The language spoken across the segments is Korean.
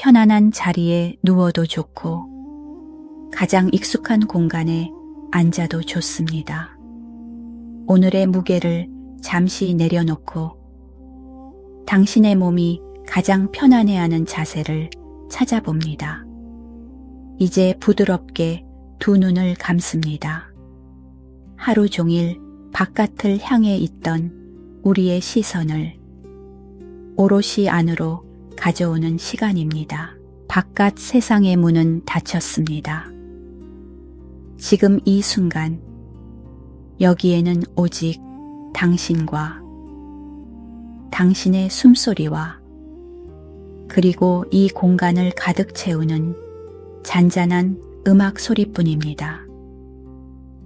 편안한 자리에 누워도 좋고 가장 익숙한 공간에 앉아도 좋습니다. 오늘의 무게를 잠시 내려놓고 당신의 몸이 가장 편안해하는 자세를 찾아봅니다. 이제 부드럽게 두 눈을 감습니다. 하루 종일 바깥을 향해 있던 우리의 시선을 오롯이 안으로 가져오는 시간입니다. 바깥 세상의 문은 닫혔습니다. 지금 이 순간 여기에는 오직 당신과 당신의 숨소리와 그리고 이 공간을 가득 채우는 잔잔한 음악 소리뿐입니다.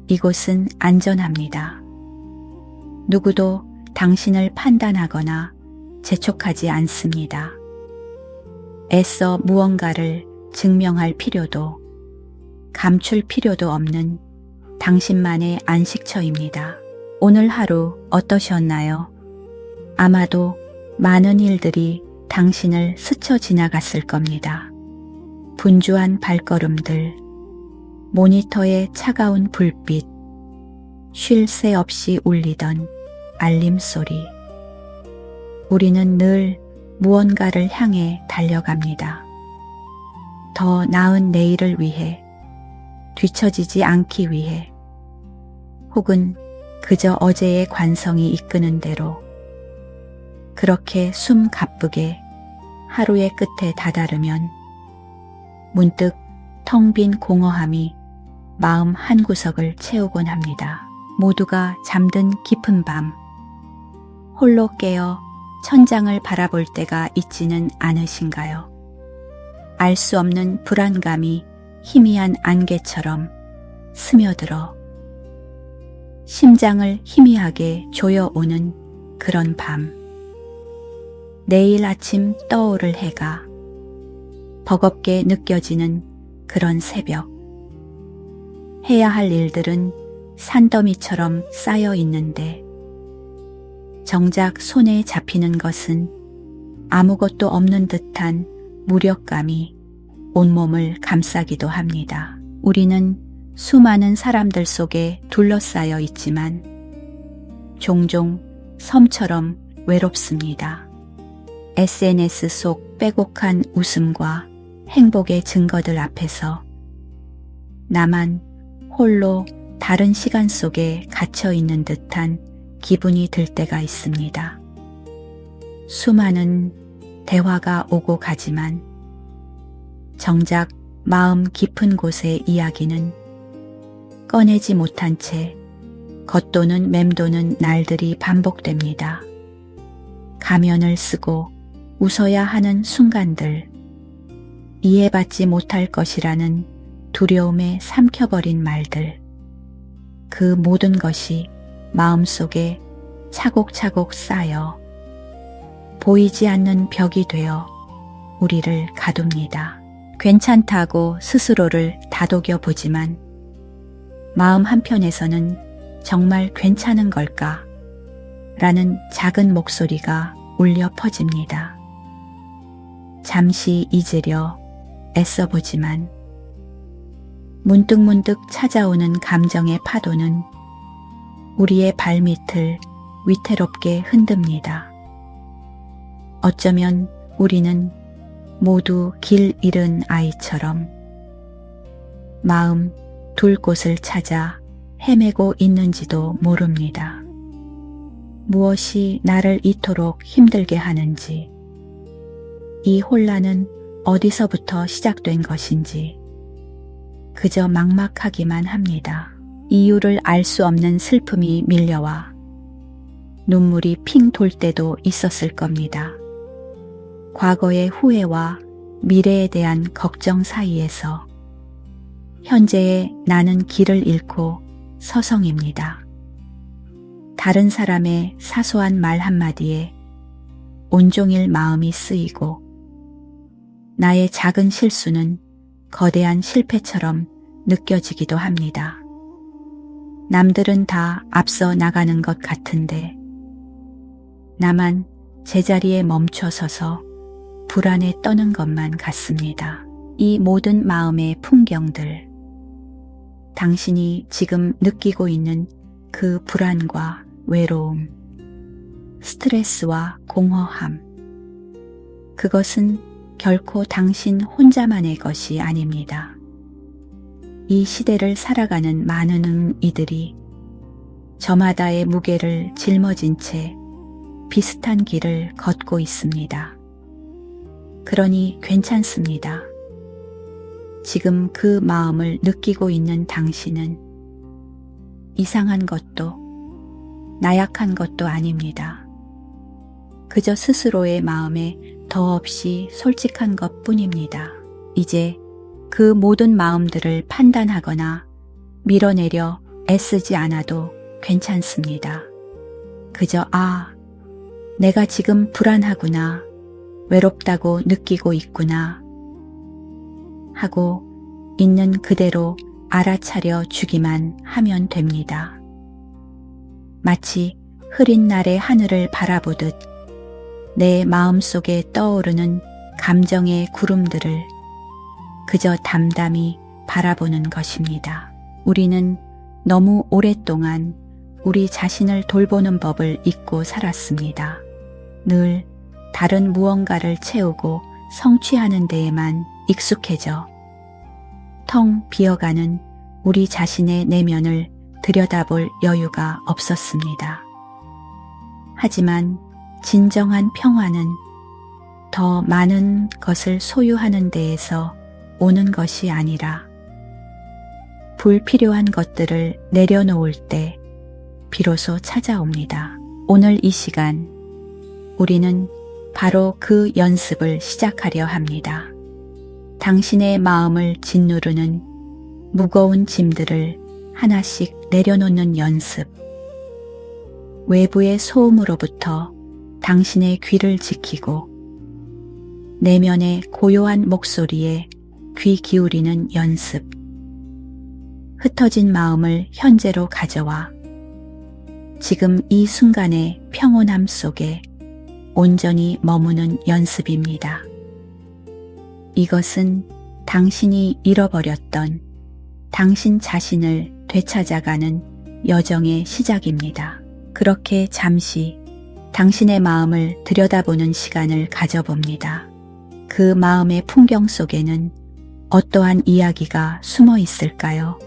이곳은 안전합니다. 누구도 당신을 판단하거나 재촉하지 않습니다. 애써 무언가를 증명할 필요도 감출 필요도 없는 당신만의 안식처입니다. 오늘 하루 어떠셨나요? 아마도 많은 일들이 당신을 스쳐 지나갔을 겁니다. 분주한 발걸음들, 모니터의 차가운 불빛, 쉴 새 없이 울리던 알림 소리. 우리는 늘 무언가를 향해 달려갑니다. 더 나은 내일을 위해, 뒤처지지 않기 위해, 혹은 그저 어제의 관성이 이끄는 대로 그렇게 숨 가쁘게 하루의 끝에 다다르면 문득 텅 빈 공허함이 마음 한구석을 채우곤 합니다. 모두가 잠든 깊은 밤, 홀로 깨어 천장을 바라볼 때가 있지는 않으신가요? 알 수 없는 불안감이 희미한 안개처럼 스며들어 심장을 희미하게 조여오는 그런 밤. 내일 아침 떠오를 해가 버겁게 느껴지는 그런 새벽. 해야 할 일들은 산더미처럼 쌓여 있는데 정작 손에 잡히는 것은 아무것도 없는 듯한 무력감이 온몸을 감싸기도 합니다. 우리는 수많은 사람들 속에 둘러싸여 있지만 종종 섬처럼 외롭습니다. SNS 속 빼곡한 웃음과 행복의 증거들 앞에서 나만 홀로 다른 시간 속에 갇혀 있는 듯한 기분이 들 때가 있습니다. 수많은 대화가 오고 가지만 정작 마음 깊은 곳의 이야기는 꺼내지 못한 채 겉도는 맴도는 날들이 반복됩니다. 가면을 쓰고 웃어야 하는 순간들, 이해받지 못할 것이라는 두려움에 삼켜버린 말들, 그 모든 것이 마음속에 차곡차곡 쌓여 보이지 않는 벽이 되어 우리를 가둡니다. 괜찮다고 스스로를 다독여 보지만 마음 한편에서는 정말 괜찮은 걸까? 라는 작은 목소리가 울려 퍼집니다. 잠시 잊으려 애써보지만 문득문득 찾아오는 감정의 파도는 우리의 발밑을 위태롭게 흔듭니다. 어쩌면 우리는 모두 길 잃은 아이처럼 마음 둘 곳을 찾아 헤매고 있는지도 모릅니다. 무엇이 나를 이토록 힘들게 하는지, 이 혼란은 어디서부터 시작된 것인지 그저 막막하기만 합니다. 이유를 알 수 없는 슬픔이 밀려와 눈물이 핑 돌 때도 있었을 겁니다. 과거의 후회와 미래에 대한 걱정 사이에서 현재의 나는 길을 잃고 서성입니다. 다른 사람의 사소한 말 한마디에 온종일 마음이 쓰이고 나의 작은 실수는 거대한 실패처럼 느껴지기도 합니다. 남들은 다 앞서 나가는 것 같은데 나만 제자리에 멈춰 서서 불안에 떠는 것만 같습니다. 이 모든 마음의 풍경들, 당신이 지금 느끼고 있는 그 불안과 외로움, 스트레스와 공허함, 그것은 결코 당신 혼자만의 것이 아닙니다. 이 시대를 살아가는 많은 이들이 저마다의 무게를 짊어진 채 비슷한 길을 걷고 있습니다. 그러니 괜찮습니다. 지금 그 마음을 느끼고 있는 당신은 이상한 것도 나약한 것도 아닙니다. 그저 스스로의 마음에 더없이 솔직한 것 뿐입니다. 이제 그 모든 마음들을 판단하거나 밀어내려 애쓰지 않아도 괜찮습니다. 그저 내가 지금 불안하구나, 외롭다고 느끼고 있구나 하고 있는 그대로 알아차려 주기만 하면 됩니다. 마치 흐린 날의 하늘을 바라보듯 내 마음속에 떠오르는 감정의 구름들을 그저 담담히 바라보는 것입니다. 우리는 너무 오랫동안 우리 자신을 돌보는 법을 잊고 살았습니다. 늘 다른 무언가를 채우고 성취하는 데에만 익숙해져 텅 비어가는 우리 자신의 내면을 들여다볼 여유가 없었습니다. 하지만 진정한 평화는 더 많은 것을 소유하는 데에서 오는 것이 아니라 불필요한 것들을 내려놓을 때 비로소 찾아옵니다. 오늘 이 시간 우리는 바로 그 연습을 시작하려 합니다. 당신의 마음을 짓누르는 무거운 짐들을 하나씩 내려놓는 연습. 외부의 소음으로부터 당신의 귀를 지키고 내면의 고요한 목소리에 귀 기울이는 연습. 흩어진 마음을 현재로 가져와 지금 이 순간의 평온함 속에 온전히 머무는 연습입니다. 이것은 당신이 잃어버렸던 당신 자신을 되찾아가는 여정의 시작입니다. 그렇게 잠시 당신의 마음을 들여다보는 시간을 가져봅니다. 그 마음의 풍경 속에는 어떠한 이야기가 숨어 있을까요?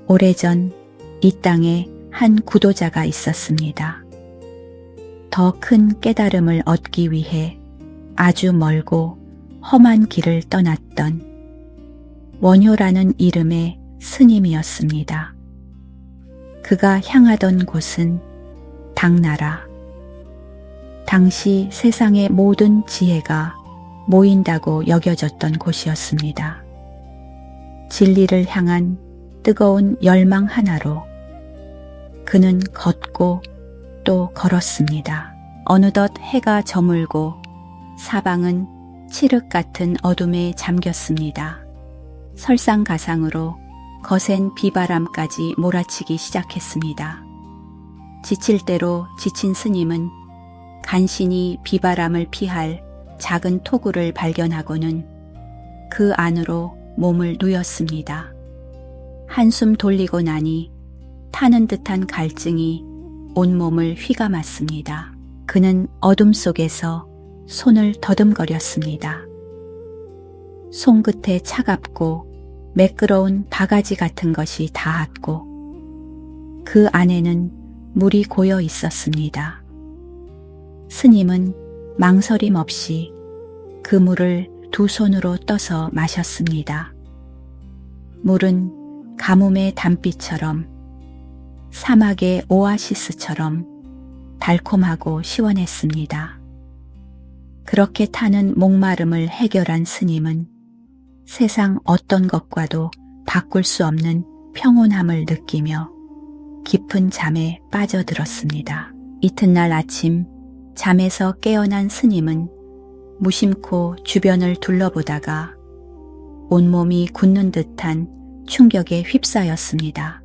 오래전 이 땅에 한 구도자가 있었습니다. 더 큰 깨달음을 얻기 위해 아주 멀고 험한 길을 떠났던 원효라는 이름의 스님이었습니다. 그가 향하던 곳은 당나라. 당시 세상의 모든 지혜가 모인다고 여겨졌던 곳이었습니다. 진리를 향한 뜨거운 열망 하나로 그는 걷고 또 걸었습니다. 어느덧 해가 저물고 사방은 칠흑 같은 어둠에 잠겼습니다. 설상가상으로 거센 비바람까지 몰아치기 시작했습니다. 지칠 대로 지친 스님은 간신히 비바람을 피할 작은 토구를 발견하고는 그 안으로 몸을 누였습니다. 한숨 돌리고 나니 타는 듯한 갈증이 온몸을 휘감았습니다. 그는 어둠 속에서 손을 더듬거렸습니다. 손끝에 차갑고 매끄러운 바가지 같은 것이 닿았고 그 안에는 물이 고여 있었습니다. 스님은 망설임 없이 그 물을 두 손으로 떠서 마셨습니다. 물은 가뭄의 담비처럼 사막의 오아시스처럼 달콤하고 시원했습니다. 그렇게 타는 목마름을 해결한 스님은 세상 어떤 것과도 바꿀 수 없는 평온함을 느끼며 깊은 잠에 빠져들었습니다. 이튿날 아침 잠에서 깨어난 스님은 무심코 주변을 둘러보다가 온몸이 굳는 듯한 충격에 휩싸였습니다.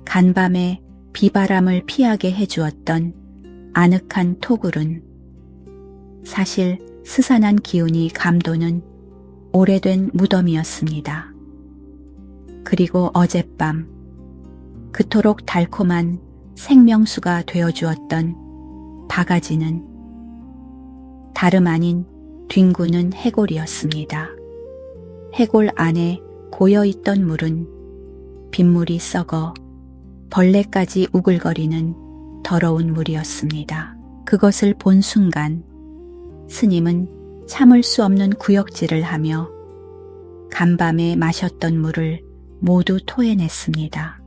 간밤에 비바람을 피하게 해주었던 아늑한 토굴은 사실 스산한 기운이 감도는 오래된 무덤이었습니다. 그리고 어젯밤 그토록 달콤한 생명수가 되어주었던 바가지는 다름 아닌 뒹구는 해골이었습니다. 해골 안에 고여있던 물은 빗물이 썩어 벌레까지 우글거리는 더러운 물이었습니다. 그것을 본 순간 스님은 참을 수 없는 구역질을 하며 간밤에 마셨던 물을 모두 토해냈습니다.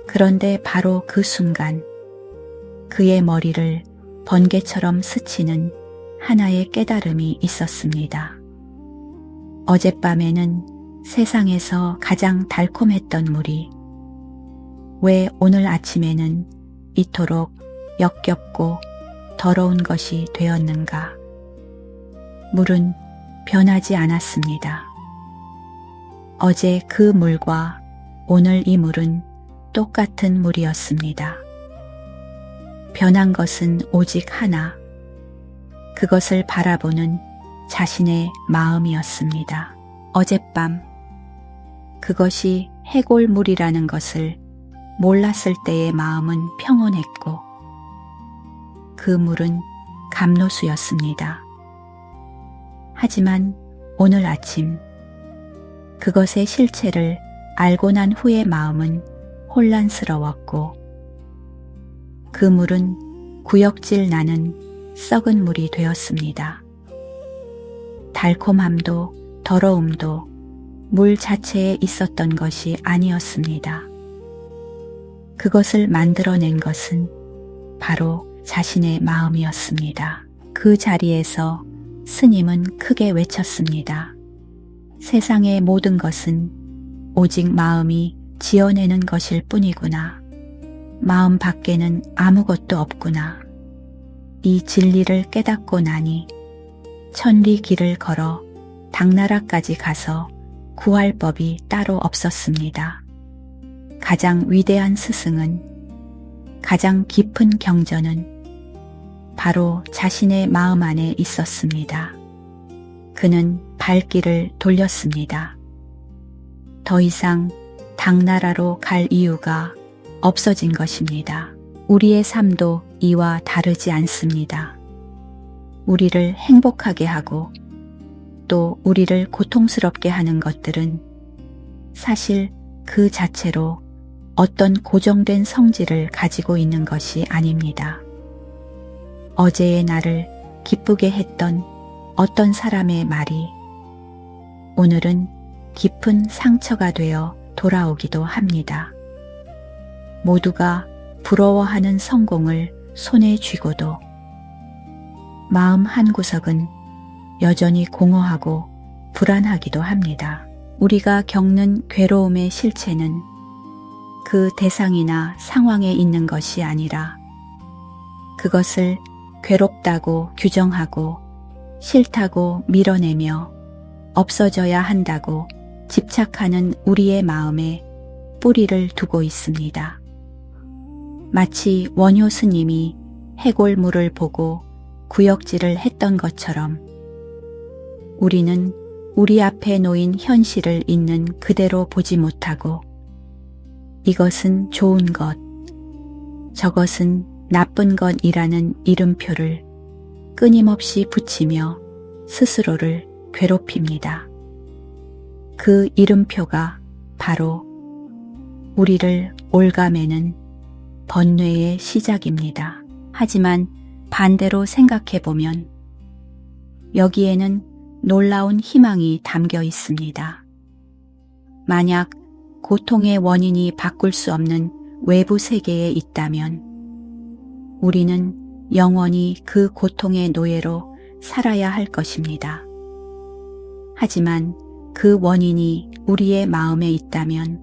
그런데 바로 그 순간 그의 머리를 번개처럼 스치는 하나의 깨달음이 있었습니다. 어젯밤에는 세상에서 가장 달콤했던 물이 왜 오늘 아침에는 이토록 역겹고 더러운 것이 되었는가? 물은 변하지 않았습니다. 어제 그 물과 오늘 이 물은 똑같은 물이었습니다. 변한 것은 오직 하나, 그것을 바라보는 자신의 마음이었습니다. 어젯밤 그것이 해골물이라는 것을 몰랐을 때의 마음은 평온했고 그 물은 감로수였습니다. 하지만 오늘 아침 그것의 실체를 알고 난 후의 마음은 혼란스러웠고 그 물은 구역질 나는 썩은 물이 되었습니다. 달콤함도 더러움도 물 자체에 있었던 것이 아니었습니다. 그것을 만들어낸 것은 바로 자신의 마음이었습니다. 그 자리에서 스님은 크게 외쳤습니다. 세상의 모든 것은 오직 마음이 지어내는 것일 뿐이구나. 마음 밖에는 아무것도 없구나. 이 진리를 깨닫고 나니 천리 길을 걸어 당나라까지 가서 구할 법이 따로 없었습니다. 가장 위대한 스승은, 가장 깊은 경전은 바로 자신의 마음 안에 있었습니다. 그는 발길을 돌렸습니다. 더 이상 당나라로 갈 이유가 없어진 것입니다. 우리의 삶도 이와 다르지 않습니다. 우리를 행복하게 하고 또 우리를 고통스럽게 하는 것들은 사실 그 자체로 어떤 고정된 성질을 가지고 있는 것이 아닙니다. 어제의 나를 기쁘게 했던 어떤 사람의 말이 오늘은 깊은 상처가 되어 돌아오기도 합니다. 모두가 부러워하는 성공을 손에 쥐고도 마음 한구석은 여전히 공허하고 불안하기도 합니다. 우리가 겪는 괴로움의 실체는 그 대상이나 상황에 있는 것이 아니라 그것을 괴롭다고 규정하고 싫다고 밀어내며 없어져야 한다고 집착하는 우리의 마음에 뿌리를 두고 있습니다. 마치 원효 스님이 해골물을 보고 구역질을 했던 것처럼 우리는 우리 앞에 놓인 현실을 있는 그대로 보지 못하고 이것은 좋은 것, 저것은 나쁜 것이라는 이름표를 끊임없이 붙이며 스스로를 괴롭힙니다. 그 이름표가 바로 우리를 올가매는 번뇌의 시작입니다. 하지만 반대로 생각해보면 여기에는 놀라운 희망이 담겨 있습니다. 만약 고통의 원인이 바꿀 수 없는 외부 세계에 있다면 우리는 영원히 그 고통의 노예로 살아야 할 것입니다. 하지만 그 원인이 우리의 마음에 있다면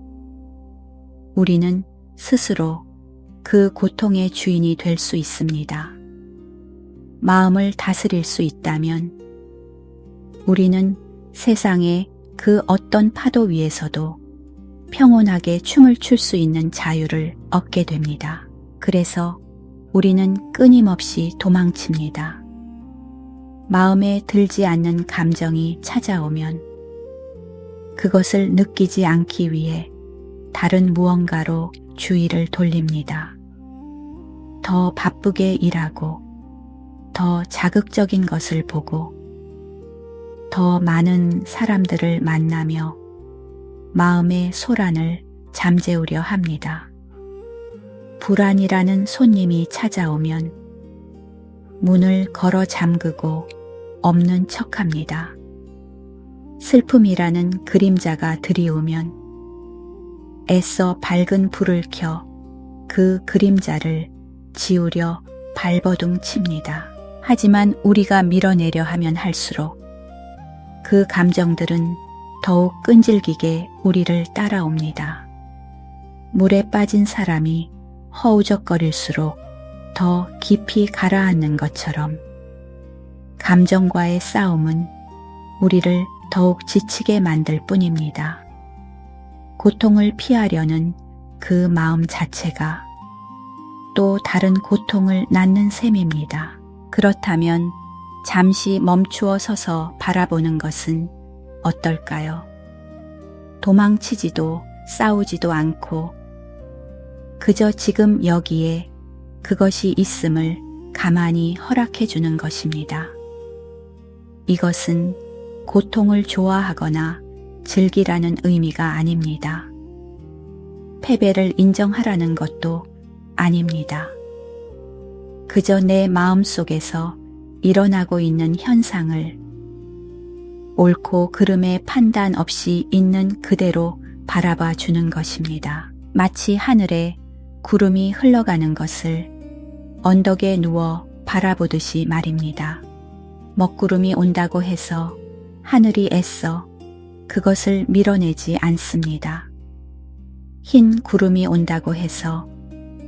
우리는 스스로 그 고통의 주인이 될 수 있습니다. 마음을 다스릴 수 있다면 우리는 세상의 그 어떤 파도 위에서도 평온하게 춤을 출 수 있는 자유를 얻게 됩니다. 그래서 우리는 끊임없이 도망칩니다. 마음에 들지 않는 감정이 찾아오면 그것을 느끼지 않기 위해 다른 무언가로 주의를 돌립니다. 더 바쁘게 일하고, 더 자극적인 것을 보고, 더 많은 사람들을 만나며 마음의 소란을 잠재우려 합니다. 불안이라는 손님이 찾아오면 문을 걸어 잠그고 없는 척합니다. 슬픔이라는 그림자가 드리우면 애써 밝은 불을 켜 그 그림자를 지우려 발버둥 칩니다. 하지만 우리가 밀어내려 하면 할수록 그 감정들은 더욱 끈질기게 우리를 따라옵니다. 물에 빠진 사람이 허우적거릴수록 더 깊이 가라앉는 것처럼 감정과의 싸움은 우리를 더욱 지치게 만들 뿐입니다. 고통을 피하려는 그 마음 자체가 또 다른 고통을 낳는 셈입니다. 그렇다면 잠시 멈추어 서서 바라보는 것은 어떨까요? 도망치지도 싸우지도 않고 그저 지금 여기에 그것이 있음을 가만히 허락해 주는 것입니다. 이것은 고통을 좋아하거나 즐기라는 의미가 아닙니다. 패배를 인정하라는 것도 아닙니다. 그저 내 마음속에서 일어나고 있는 현상을 옳고 그름의 판단 없이 있는 그대로 바라봐 주는 것입니다. 마치 하늘에 구름이 흘러가는 것을 언덕에 누워 바라보듯이 말입니다. 먹구름이 온다고 해서 하늘이 애써 그것을 밀어내지 않습니다. 흰 구름이 온다고 해서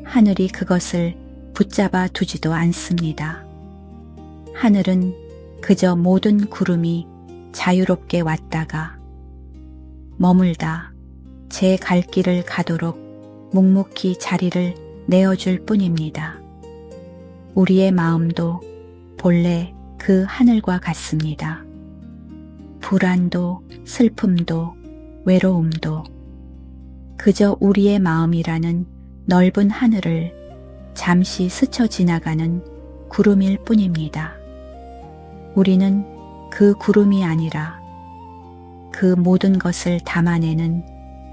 하늘이 그것을 붙잡아 두지도 않습니다. 하늘은 그저 모든 구름이 자유롭게 왔다가 머물다 제 갈 길을 가도록 묵묵히 자리를 내어줄 뿐입니다. 우리의 마음도 본래 그 하늘과 같습니다. 불안도 슬픔도 외로움도 그저 우리의 마음이라는 넓은 하늘을 잠시 스쳐 지나가는 구름일 뿐입니다. 우리는 그 구름이 아니라 그 모든 것을 담아내는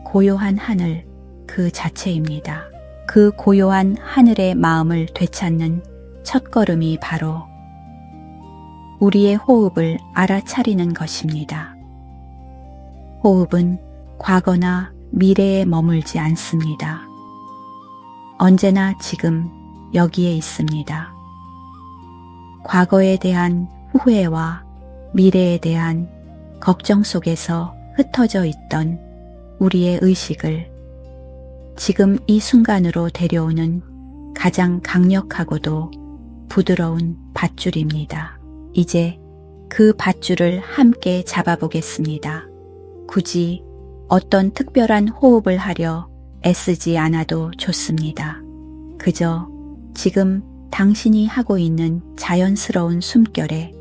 고요한 하늘 그 자체입니다. 그 고요한 하늘의 마음을 되찾는 첫걸음이 바로 우리의 호흡을 알아차리는 것입니다. 호흡은 과거나 미래에 머물지 않습니다. 언제나 지금 여기에 있습니다. 과거에 대한 후회와 미래에 대한 걱정 속에서 흩어져 있던 우리의 의식을 지금 이 순간으로 데려오는 가장 강력하고도 부드러운 밧줄입니다. 이제 그 밧줄을 함께 잡아보겠습니다. 굳이 어떤 특별한 호흡을 하려 애쓰지 않아도 좋습니다. 그저 지금 당신이 하고 있는 자연스러운 숨결에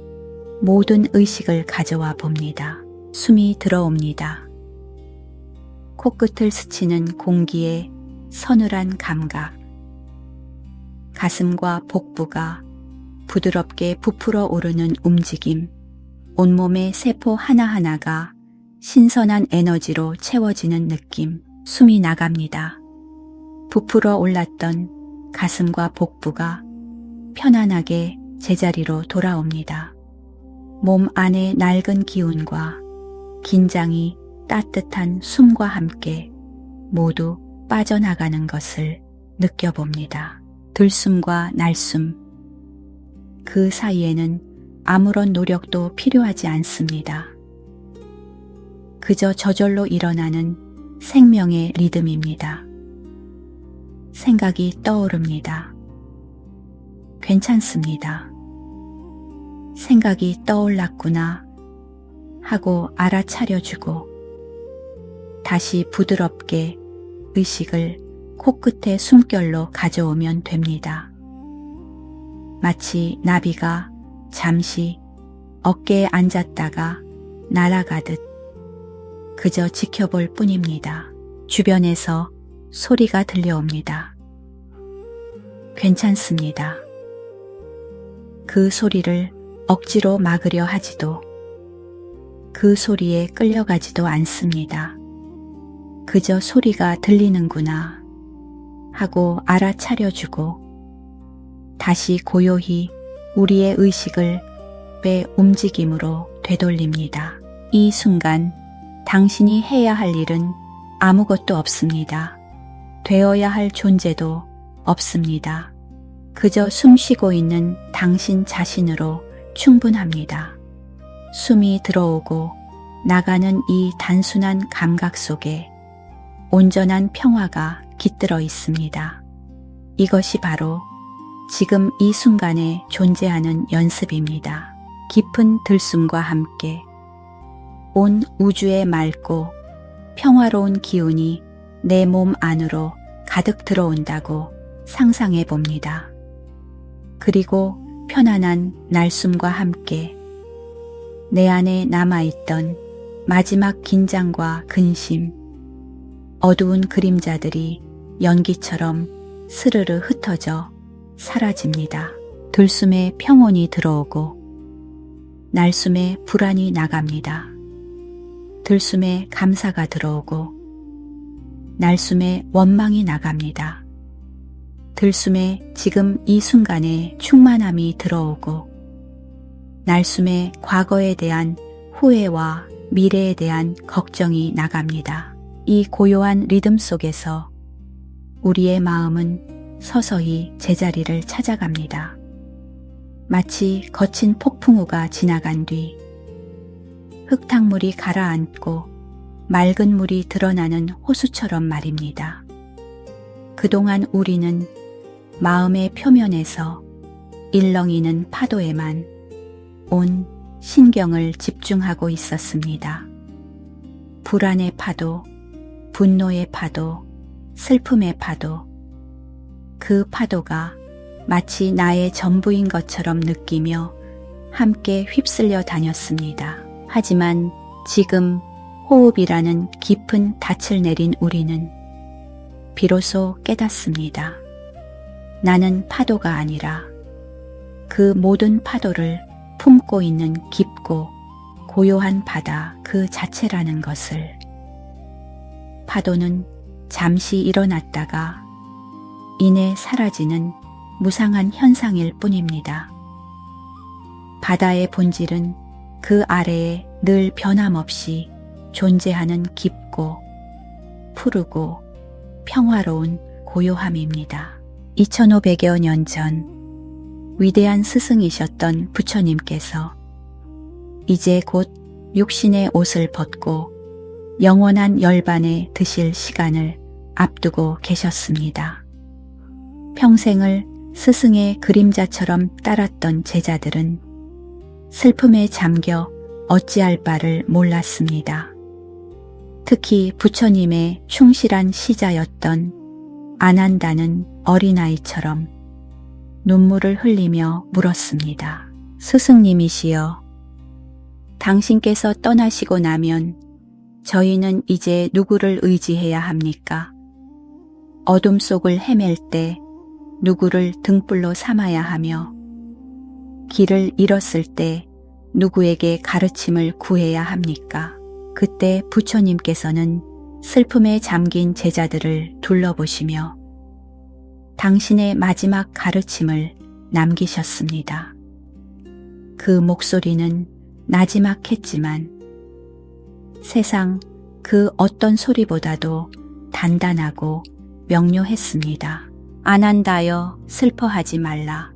모든 의식을 가져와 봅니다. 숨이 들어옵니다. 코끝을 스치는 공기의 서늘한 감각. 가슴과 복부가 부드럽게 부풀어 오르는 움직임. 온몸의 세포 하나하나가 신선한 에너지로 채워지는 느낌. 숨이 나갑니다. 부풀어 올랐던 가슴과 복부가 편안하게 제자리로 돌아옵니다. 몸 안의 낡은 기운과 긴장이 따뜻한 숨과 함께 모두 빠져나가는 것을 느껴봅니다. 들숨과 날숨. 그 사이에는 아무런 노력도 필요하지 않습니다. 그저 저절로 일어나는 생명의 리듬입니다. 생각이 떠오릅니다. 괜찮습니다. 생각이 떠올랐구나 하고 알아차려주고 다시 부드럽게 의식을 코끝의 숨결로 가져오면 됩니다. 마치 나비가 잠시 어깨에 앉았다가 날아가듯 그저 지켜볼 뿐입니다. 주변에서 소리가 들려옵니다. 괜찮습니다. 그 소리를 억지로 막으려 하지도 그 소리에 끌려가지도 않습니다. 그저 소리가 들리는구나 하고 알아차려주고 다시 고요히 우리의 의식을 배 움직임으로 되돌립니다. 이 순간 당신이 해야 할 일은 아무것도 없습니다. 되어야 할 존재도 없습니다. 그저 숨 쉬고 있는 당신 자신으로 충분합니다. 숨이 들어오고 나가는 이 단순한 감각 속에 온전한 평화가 깃들어 있습니다. 이것이 바로 지금 이 순간에 존재하는 연습입니다. 깊은 들숨과 함께 온 우주의 맑고 평화로운 기운이 내 몸 안으로 가득 들어온다고 상상해 봅니다. 그리고 편안한 날숨과 함께 내 안에 남아있던 마지막 긴장과 근심, 어두운 그림자들이 연기처럼 스르르 흩어져 사라집니다. 들숨에 평온이 들어오고 날숨에 불안이 나갑니다. 들숨에 감사가 들어오고 날숨에 원망이 나갑니다. 들숨에 지금 이 순간에 충만함이 들어오고 날숨에 과거에 대한 후회와 미래에 대한 걱정이 나갑니다. 이 고요한 리듬 속에서 우리의 마음은 서서히 제자리를 찾아갑니다. 마치 거친 폭풍우가 지나간 뒤 흙탕물이 가라앉고 맑은 물이 드러나는 호수처럼 말입니다. 그동안 우리는 마음의 표면에서 일렁이는 파도에만 온 신경을 집중하고 있었습니다. 불안의 파도, 분노의 파도, 슬픔의 파도, 그 파도가 마치 나의 전부인 것처럼 느끼며 함께 휩쓸려 다녔습니다. 하지만 지금 호흡이라는 깊은 닻을 내린 우리는 비로소 깨닫습니다. 나는 파도가 아니라 그 모든 파도를 품고 있는 깊고 고요한 바다 그 자체라는 것을. 파도는 잠시 일어났다가 이내 사라지는 무상한 현상일 뿐입니다. 바다의 본질은 그 아래에 늘 변함없이 존재하는 깊고 푸르고 평화로운 고요함입니다. 2500여 년 전 위대한 스승이셨던 부처님께서 이제 곧 육신의 옷을 벗고 영원한 열반에 드실 시간을 앞두고 계셨습니다. 평생을 스승의 그림자처럼 따랐던 제자들은 슬픔에 잠겨 어찌할 바를 몰랐습니다. 특히 부처님의 충실한 시자였던 아난다는 어린아이처럼 눈물을 흘리며 물었습니다. 스승님이시여, 당신께서 떠나시고 나면 저희는 이제 누구를 의지해야 합니까? 어둠 속을 헤맬 때 누구를 등불로 삼아야 하며 길을 잃었을 때 누구에게 가르침을 구해야 합니까? 그때 부처님께서는 슬픔에 잠긴 제자들을 둘러보시며 당신의 마지막 가르침을 남기셨습니다. 그 목소리는 나지막했지만 세상 그 어떤 소리보다도 단단하고 명료했습니다. 아난다여, 슬퍼하지 말라.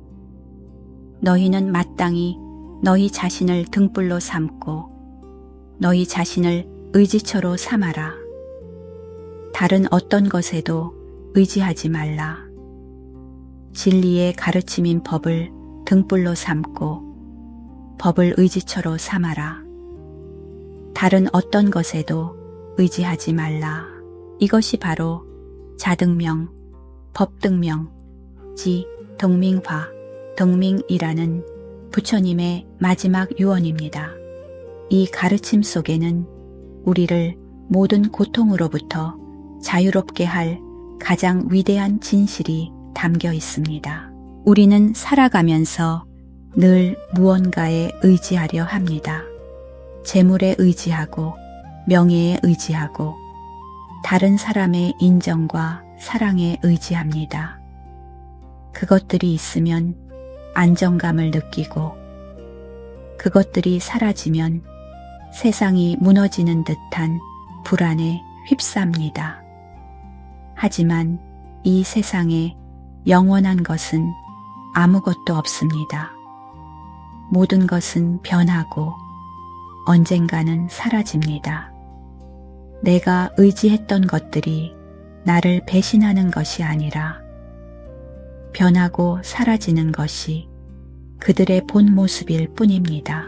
너희는 마땅히 너희 자신을 등불로 삼고 너희 자신을 의지처로 삼아라. 다른 어떤 것에도 의지하지 말라. 진리의 가르침인 법을 등불로 삼고 법을 의지처로 삼아라. 다른 어떤 것에도 의지하지 말라. 이것이 바로 자등명, 법등명, 지 등밍화, 등밍이라는 부처님의 마지막 유언입니다. 이 가르침 속에는 우리를 모든 고통으로부터 자유롭게 할 가장 위대한 진실이 담겨 있습니다. 우리는 살아가면서 늘 무언가에 의지하려 합니다. 재물에 의지하고 명예에 의지하고 다른 사람의 인정과 사랑에 의지합니다. 그것들이 있으면 안정감을 느끼고 그것들이 사라지면 세상이 무너지는 듯한 불안에 휩쌉니다. 하지만 이 세상에 영원한 것은 아무것도 없습니다. 모든 것은 변하고 언젠가는 사라집니다. 내가 의지했던 것들이 나를 배신하는 것이 아니라 변하고 사라지는 것이 그들의 본 모습일 뿐입니다.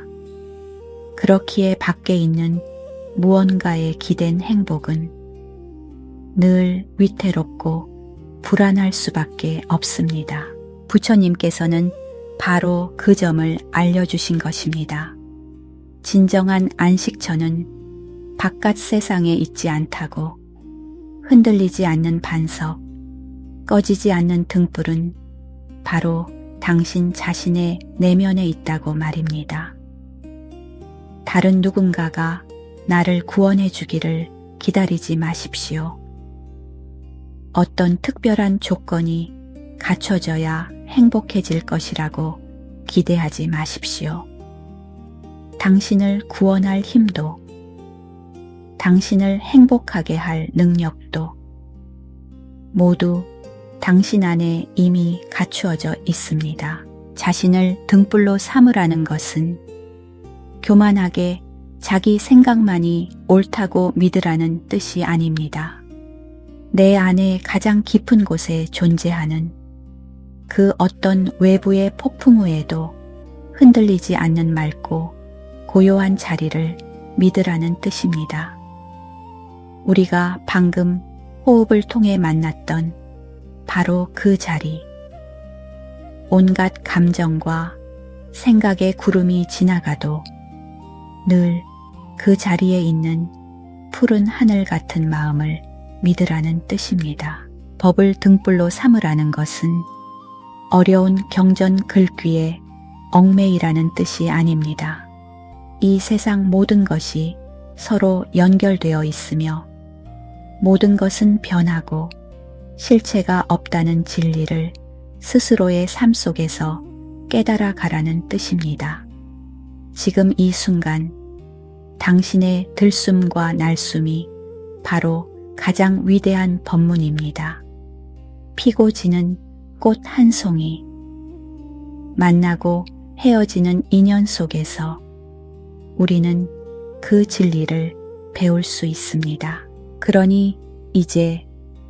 그렇기에 밖에 있는 무언가에 기댄 행복은 늘 위태롭고 불안할 수밖에 없습니다. 부처님께서는 바로 그 점을 알려주신 것입니다. 진정한 안식처는 바깥 세상에 있지 않다고 흔들리지 않는 반석, 꺼지지 않는 등불은 바로 당신 자신의 내면에 있다고 말입니다. 다른 누군가가 나를 구원해 주기를 기다리지 마십시오. 어떤 특별한 조건이 갖춰져야 행복해질 것이라고 기대하지 마십시오. 당신을 구원할 힘도, 당신을 행복하게 할 능력도 모두 당신 안에 이미 갖추어져 있습니다. 자신을 등불로 삼으라는 것은 교만하게 자기 생각만이 옳다고 믿으라는 뜻이 아닙니다. 내 안에 가장 깊은 곳에 존재하는 그 어떤 외부의 폭풍우에도 흔들리지 않는 맑고 고요한 자리를 믿으라는 뜻입니다. 우리가 방금 호흡을 통해 만났던 바로 그 자리, 온갖 감정과 생각의 구름이 지나가도 늘 그 자리에 있는 푸른 하늘 같은 마음을 믿으라는 뜻입니다. 법을 등불로 삼으라는 것은 어려운 경전 글귀에 얽매이라는 뜻이 아닙니다. 이 세상 모든 것이 서로 연결되어 있으며 모든 것은 변하고 실체가 없다는 진리를 스스로의 삶 속에서 깨달아 가라는 뜻입니다. 지금 이 순간 당신의 들숨과 날숨이 바로 가장 위대한 법문입니다. 피고 지는 꽃 한 송이, 만나고 헤어지는 인연 속에서 우리는 그 진리를 배울 수 있습니다. 그러니 이제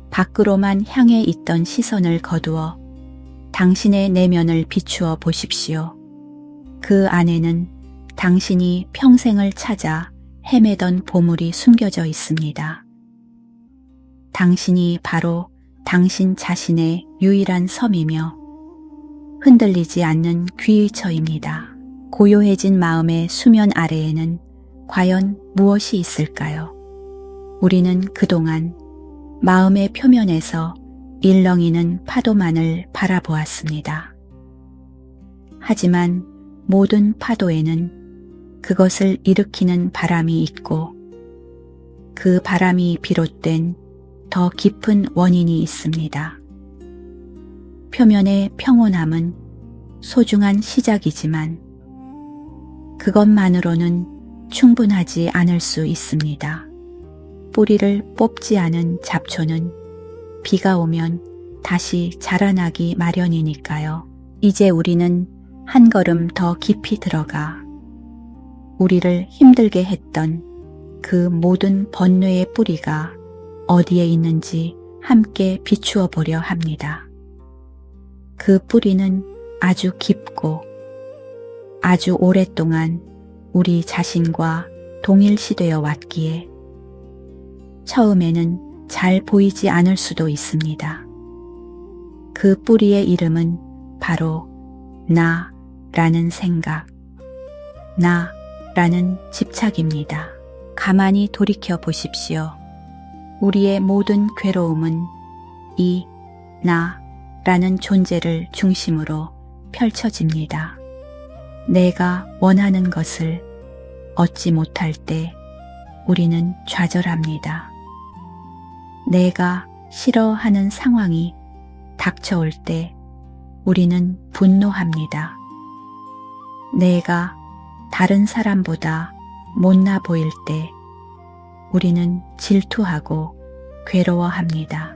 밖으로만 향해 있던 시선을 거두어 당신의 내면을 비추어 보십시오. 그 안에는 당신이 평생을 찾아 헤매던 보물이 숨겨져 있습니다. 당신이 바로 당신 자신의 유일한 섬이며 흔들리지 않는 귀의처입니다. 고요해진 마음의 수면 아래에는 과연 무엇이 있을까요? 우리는 그동안 마음의 표면에서 일렁이는 파도만을 바라보았습니다. 하지만 모든 파도에는 그것을 일으키는 바람이 있고 그 바람이 비롯된 더 깊은 원인이 있습니다. 표면의 평온함은 소중한 시작이지만 그것만으로는 충분하지 않을 수 있습니다. 뿌리를 뽑지 않은 잡초는 비가 오면 다시 자라나기 마련이니까요. 이제 우리는 한 걸음 더 깊이 들어가 우리를 힘들게 했던 그 모든 번뇌의 뿌리가 어디에 있는지 함께 비추어 보려 합니다. 그 뿌리는 아주 깊고 아주 오랫동안 우리 자신과 동일시되어 왔기에 처음에는 잘 보이지 않을 수도 있습니다. 그 뿌리의 이름은 바로 라는 생각, 나 라는 집착입니다. 가만히 돌이켜 보십시오. 우리의 모든 괴로움은 이 나 라는 존재를 중심으로 펼쳐집니다. 내가 원하는 것을 얻지 못할 때 우리는 좌절합니다. 내가 싫어하는 상황이 닥쳐올 때 우리는 분노합니다. 내가 다른 사람보다 못나 보일 때 우리는 질투하고 괴로워합니다.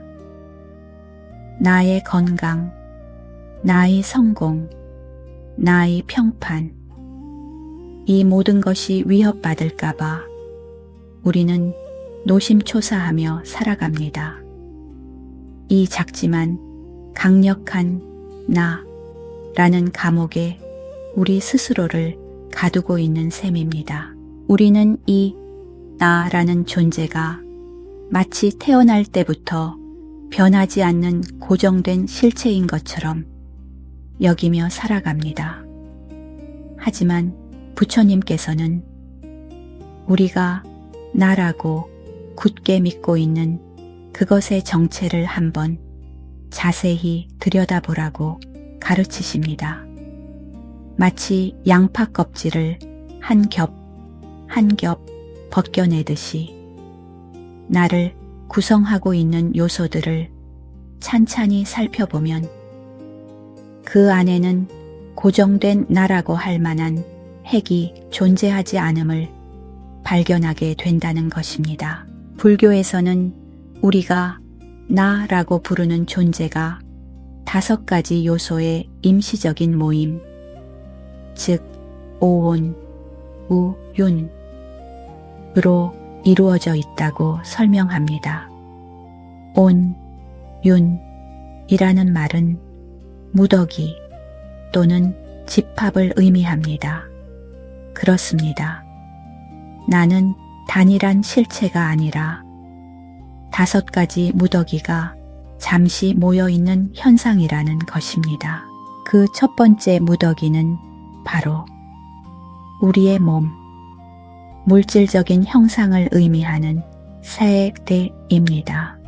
나의 건강, 나의 성공, 나의 평판, 이 모든 것이 위협받을까봐 우리는 노심초사하며 살아갑니다. 이 작지만 강력한 나라는 감옥에 우리 스스로를 가두고 있는 셈입니다. 우리는 이 나라는 존재가 마치 태어날 때부터 변하지 않는 고정된 실체인 것처럼 여기며 살아갑니다. 하지만 부처님께서는 우리가 나라고 굳게 믿고 있는 그것의 정체를 한번 자세히 들여다보라고 가르치십니다. 마치 양파 껍질을 한 겹 한 겹 벗겨내듯이 나를 구성하고 있는 요소들을 찬찬히 살펴보면 그 안에는 고정된 나라고 할 만한 핵이 존재하지 않음을 발견하게 된다는 것입니다. 불교에서는 우리가 나라고 부르는 존재가 5가지 요소의 임시적인 모임, 즉 오온, 우윤으로 이루어져 있다고 설명합니다. 온, 윤이라는 말은 무더기 또는 집합을 의미합니다. 그렇습니다. 나는 단일한 실체가 아니라 5가지 무더기가 잠시 모여있는 현상이라는 것입니다. 그 첫 번째 무더기는 바로 우리의 몸, 물질적인 형상을 의미하는 세대입니다.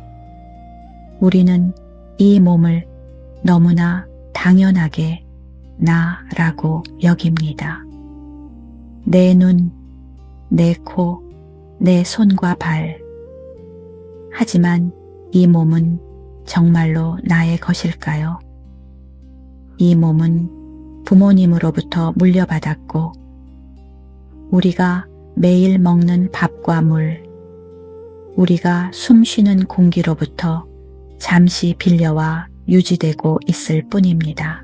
우리는 이 몸을 너무나 당연하게 나라고 여깁니다. 내 눈, 내 코, 내 손과 발. 하지만 이 몸은 정말로 나의 것일까요? 이 몸은 부모님으로부터 물려받았고 우리가 매일 먹는 밥과 물, 우리가 숨쉬는 공기로부터 잠시 빌려와 유지되고 있을 뿐입니다.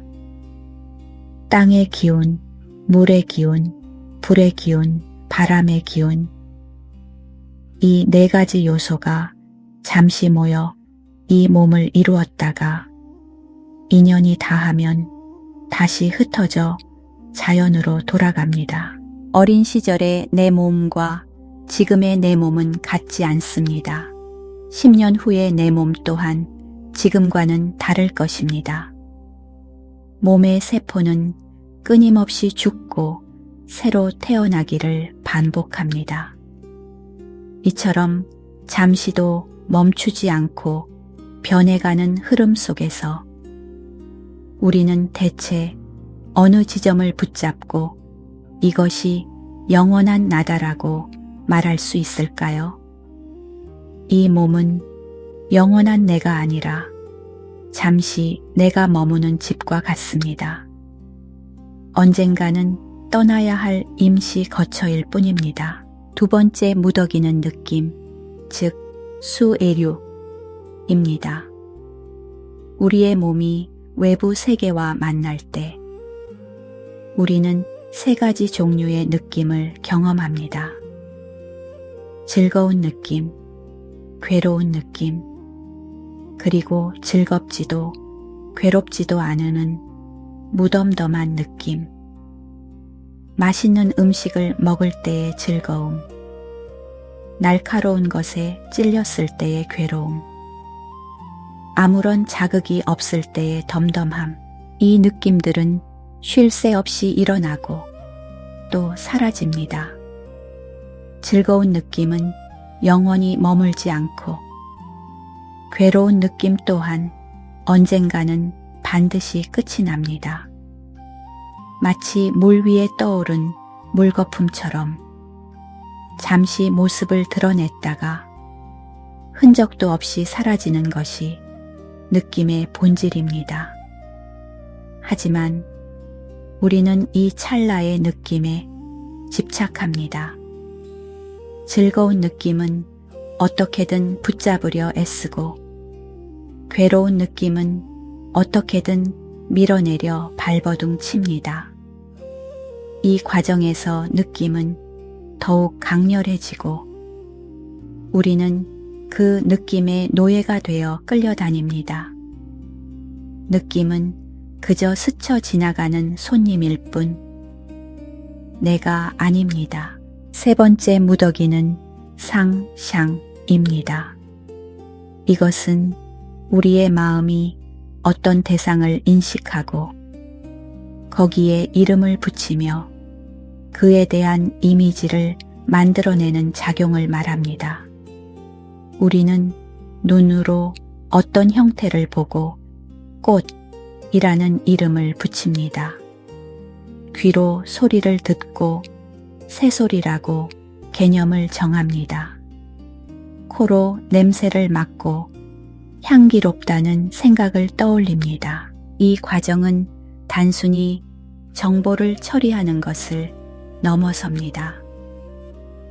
땅의 기운, 물의 기운, 불의 기운, 바람의 기운, 이 4가지 요소가 잠시 모여 이 몸을 이루었다가 인연이 다하면 다시 흩어져 자연으로 돌아갑니다. 어린 시절의 내 몸과 지금의 내 몸은 같지 않습니다. 10년 후의 내 몸 또한 지금과는 다를 것입니다. 몸의 세포는 끊임없이 죽고 새로 태어나기를 반복합니다. 이처럼 잠시도 멈추지 않고 변해가는 흐름 속에서 우리는 대체 어느 지점을 붙잡고 이것이 영원한 나다라고 말할 수 있을까요? 이 몸은 영원한 내가 아니라 잠시 내가 머무는 집과 같습니다. 언젠가는 떠나야 할 임시 거처일 뿐입니다. 두 번째 무더기는 느낌, 즉 수에류입니다. 우리의 몸이 외부 세계와 만날 때 우리는 3가지 종류의 느낌을 경험합니다. 즐거운 느낌, 괴로운 느낌, 그리고 즐겁지도 괴롭지도 않은 무덤덤한 느낌. 맛있는 음식을 먹을 때의 즐거움, 날카로운 것에 찔렸을 때의 괴로움, 아무런 자극이 없을 때의 덤덤함. 이 느낌들은 쉴 새 없이 일어나고 또 사라집니다. 즐거운 느낌은 영원히 머물지 않고 괴로운 느낌 또한 언젠가는 반드시 끝이 납니다. 마치 물 위에 떠오른 물거품처럼 잠시 모습을 드러냈다가 흔적도 없이 사라지는 것이 느낌의 본질입니다. 하지만 우리는 이 찰나의 느낌에 집착합니다. 즐거운 느낌은 어떻게든 붙잡으려 애쓰고 괴로운 느낌은 어떻게든 밀어내려 발버둥 칩니다. 이 과정에서 느낌은 더욱 강렬해지고 우리는 그 느낌의 노예가 되어 끌려다닙니다. 느낌은 그저 스쳐 지나가는 손님일 뿐 내가 아닙니다. 세 번째 무더기는 상상입니다. 이것은 우리의 마음이 어떤 대상을 인식하고 거기에 이름을 붙이며 그에 대한 이미지를 만들어내는 작용을 말합니다. 우리는 눈으로 어떤 형태를 보고 꽃이라는 이름을 붙입니다. 귀로 소리를 듣고 새소리라고 개념을 정합니다. 코로 냄새를 맡고 향기롭다는 생각을 떠올립니다. 이 과정은 단순히 정보를 처리하는 것을 넘어섭니다.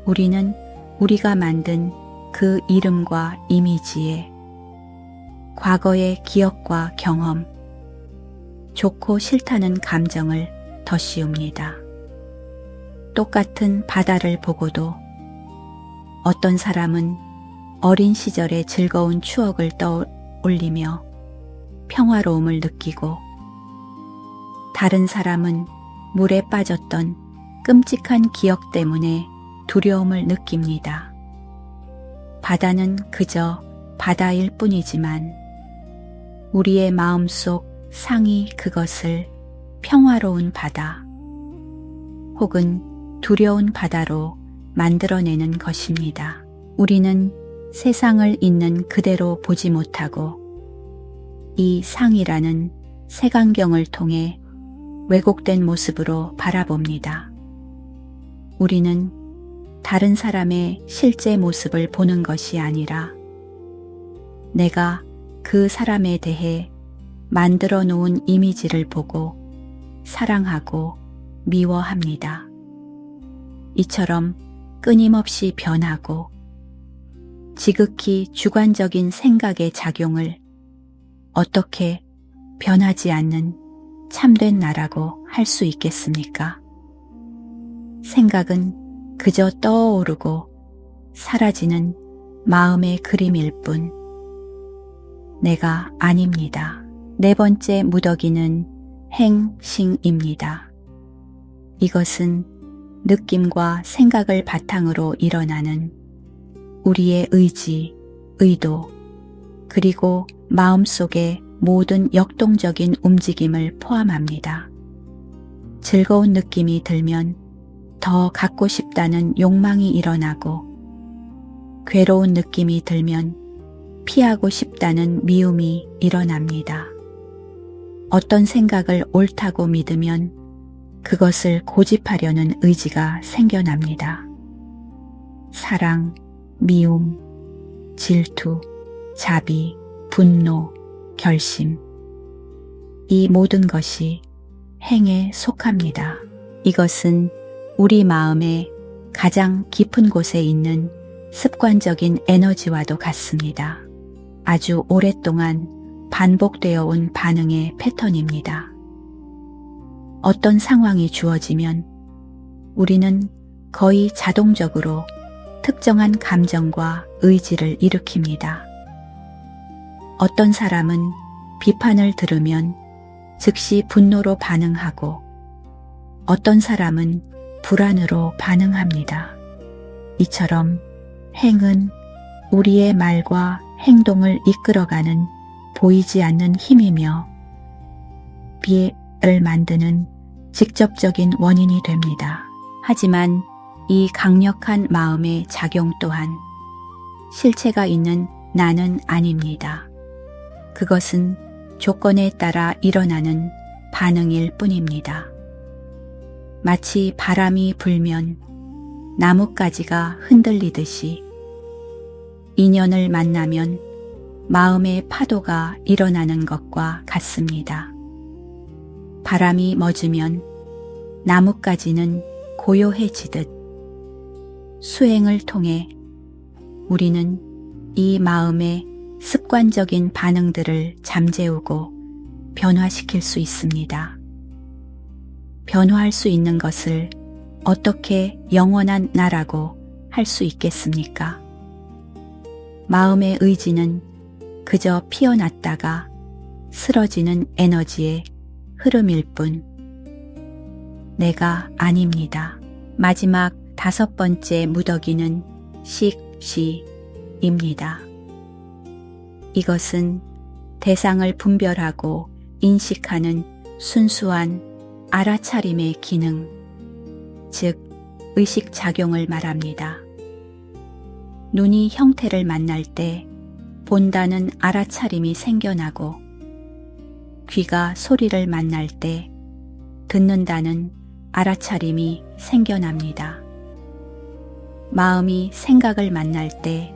우리는 우리가 만든 그 이름과 이미지에 과거의 기억과 경험, 좋고 싫다는 감정을 덧씌웁니다. 똑같은 바다를 보고도 어떤 사람은 어린 시절의 즐거운 추억을 떠올리며 평화로움을 느끼고 다른 사람은 물에 빠졌던 끔찍한 기억 때문에 두려움을 느낍니다. 바다는 그저 바다일 뿐이지만 우리의 마음속 상이 그것을 평화로운 바다 혹은 두려운 바다로 만들어내는 것입니다. 우리는 세상을 있는 그대로 보지 못하고 이 상이라는 색안경을 통해 왜곡된 모습으로 바라봅니다. 우리는 다른 사람의 실제 모습을 보는 것이 아니라 내가 그 사람에 대해 만들어 놓은 이미지를 보고 사랑하고 미워합니다. 이처럼 끊임없이 변하고 지극히 주관적인 생각의 작용을 어떻게 변하지 않는 참된 나라고 할 수 있겠습니까? 생각은 그저 떠오르고 사라지는 마음의 그림일 뿐 내가 아닙니다. 네 번째 무더기는 행싱입니다. 이것은 느낌과 생각을 바탕으로 일어나는 우리의 의지, 의도, 그리고 마음속의 모든 역동적인 움직임을 포함합니다. 즐거운 느낌이 들면 더 갖고 싶다는 욕망이 일어나고 괴로운 느낌이 들면 피하고 싶다는 미움이 일어납니다. 어떤 생각을 옳다고 믿으면 그것을 고집하려는 의지가 생겨납니다. 사랑, 미움, 질투, 자비, 분노, 결심. 이 모든 것이 행에 속합니다. 이것은 우리 마음의 가장 깊은 곳에 있는 습관적인 에너지와도 같습니다. 아주 오랫동안 반복되어 온 반응의 패턴입니다. 어떤 상황이 주어지면 우리는 거의 자동적으로 특정한 감정과 의지를 일으킵니다. 어떤 사람은 비판을 들으면 즉시 분노로 반응하고 어떤 사람은 불안으로 반응합니다. 이처럼 행은 우리의 말과 행동을 이끌어가는 보이지 않는 힘이며 비애를 만드는 직접적인 원인이 됩니다. 하지만 이 강력한 마음의 작용 또한 실체가 있는 나는 아닙니다. 그것은 조건에 따라 일어나는 반응일 뿐입니다. 마치 바람이 불면 나뭇가지가 흔들리듯이 인연을 만나면 마음의 파도가 일어나는 것과 같습니다. 바람이 멎으면 나뭇가지는 고요해지듯 수행을 통해 우리는 이 마음의 습관적인 반응들을 잠재우고 변화시킬 수 있습니다. 변화할 수 있는 것을 어떻게 영원한 나라고 할 수 있겠습니까? 마음의 의지는 그저 피어났다가 쓰러지는 에너지의 흐름일 뿐 내가 아닙니다. 마지막 5번째 무더기는 식시입니다. 이것은 대상을 분별하고 인식하는 순수한 알아차림의 기능, 즉 의식작용을 말합니다. 눈이 형태를 만날 때 본다는 알아차림이 생겨나고 귀가 소리를 만날 때 듣는다는 알아차림이 생겨납니다. 마음이 생각을 만날 때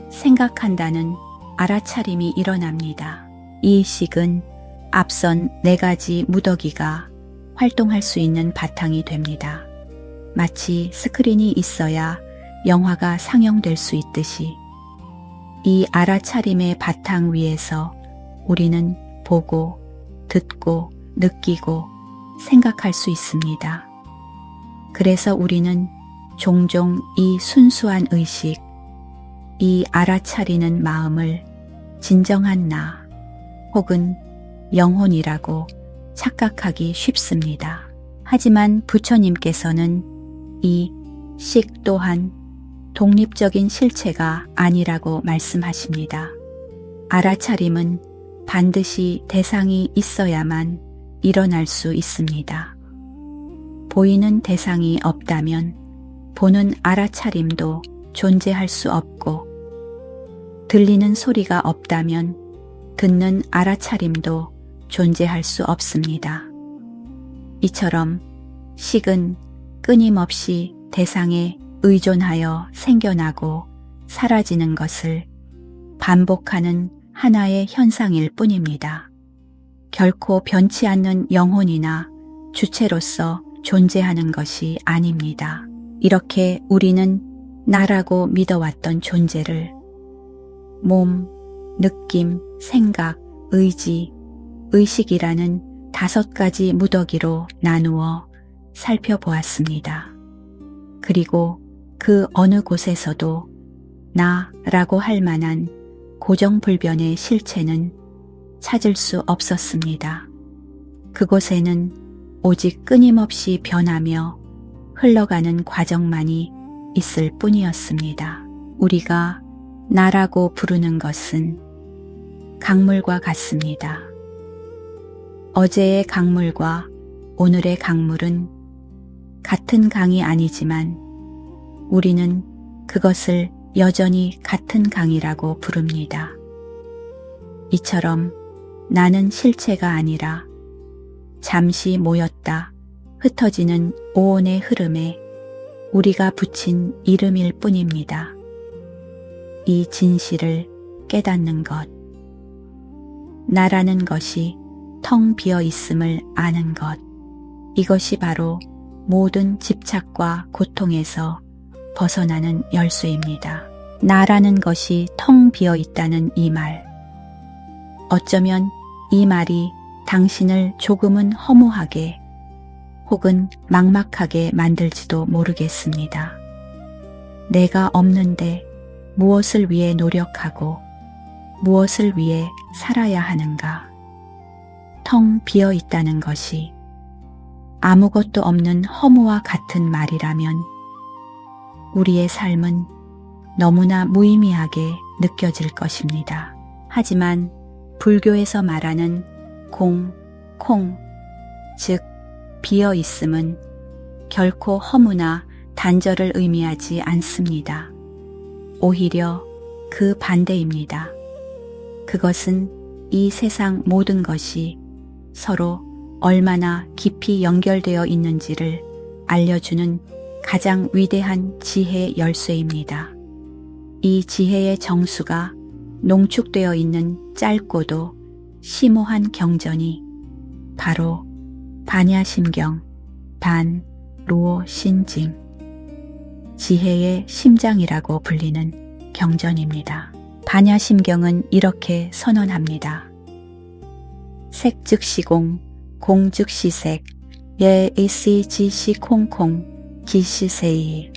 생각한다는 알아차림이 일어납니다. 이 식은 앞선 4가지 무더기가 활동할 수 있는 바탕이 됩니다. 마치 스크린이 있어야 영화가 상영될 수 있듯이 이 알아차림의 바탕 위에서 우리는 보고, 듣고, 느끼고, 생각할 수 있습니다. 그래서 우리는 종종 이 순수한 의식, 이 알아차리는 마음을 진정한 나 혹은 영혼이라고 착각하기 쉽습니다. 하지만 부처님께서는 이 식 또한 독립적인 실체가 아니라고 말씀하십니다. 알아차림은 반드시 대상이 있어야만 일어날 수 있습니다. 보이는 대상이 없다면 보는 알아차림도 존재할 수 없고 들리는 소리가 없다면 듣는 알아차림도 존재할 수 없습니다. 이처럼 식은 끊임없이 대상에 의존하여 생겨나고 사라지는 것을 반복하는 하나의 현상일 뿐입니다. 결코 변치 않는 영혼이나 주체로서 존재하는 것이 아닙니다. 이렇게 우리는 나라고 믿어왔던 존재를 몸, 느낌, 생각, 의지, 의식이라는 5가지 무더기로 나누어 살펴보았습니다. 그리고 그 어느 곳에서도 나라고 할 만한 고정불변의 실체는 찾을 수 없었습니다. 그곳에는 오직 끊임없이 변하며 흘러가는 과정만이 있을 뿐이었습니다. 우리가 나라고 부르는 것은 강물과 같습니다. 어제의 강물과 오늘의 강물은 같은 강이 아니지만 우리는 그것을 여전히 같은 강이라고 부릅니다. 이처럼 나는 실체가 아니라 잠시 모였다 흩어지는 오온의 흐름에 우리가 붙인 이름일 뿐입니다. 이 진실을 깨닫는 것, 나라는 것이 텅 비어 있음을 아는 것, 이것이 바로 모든 집착과 고통에서 벗어나는 열쇠입니다. 나라는 것이 텅 비어 있다는 이 말. 어쩌면 이 말이 당신을 조금은 허무하게 혹은 막막하게 만들지도 모르겠습니다. 내가 없는데 무엇을 위해 노력하고 무엇을 위해 살아야 하는가? 텅 비어 있다는 것이 아무것도 없는 허무와 같은 말이라면 우리의 삶은 너무나 무의미하게 느껴질 것입니다. 하지만 불교에서 말하는 공, 콩, 즉 비어 있음은 결코 허무나 단절을 의미하지 않습니다. 오히려 그 반대입니다. 그것은 이 세상 모든 것이 서로 얼마나 깊이 연결되어 있는지를 알려주는 가장 위대한 지혜의 열쇠입니다. 이 지혜의 정수가 농축되어 있는 짧고도 심오한 경전이 바로 반야심경, 반루오신징, 지혜의 심장이라고 불리는 경전입니다. 반야심경은 이렇게 선언합니다. 색 즉시 공, 공 즉시 색, 예이시 지시 콩콩, 기시세이.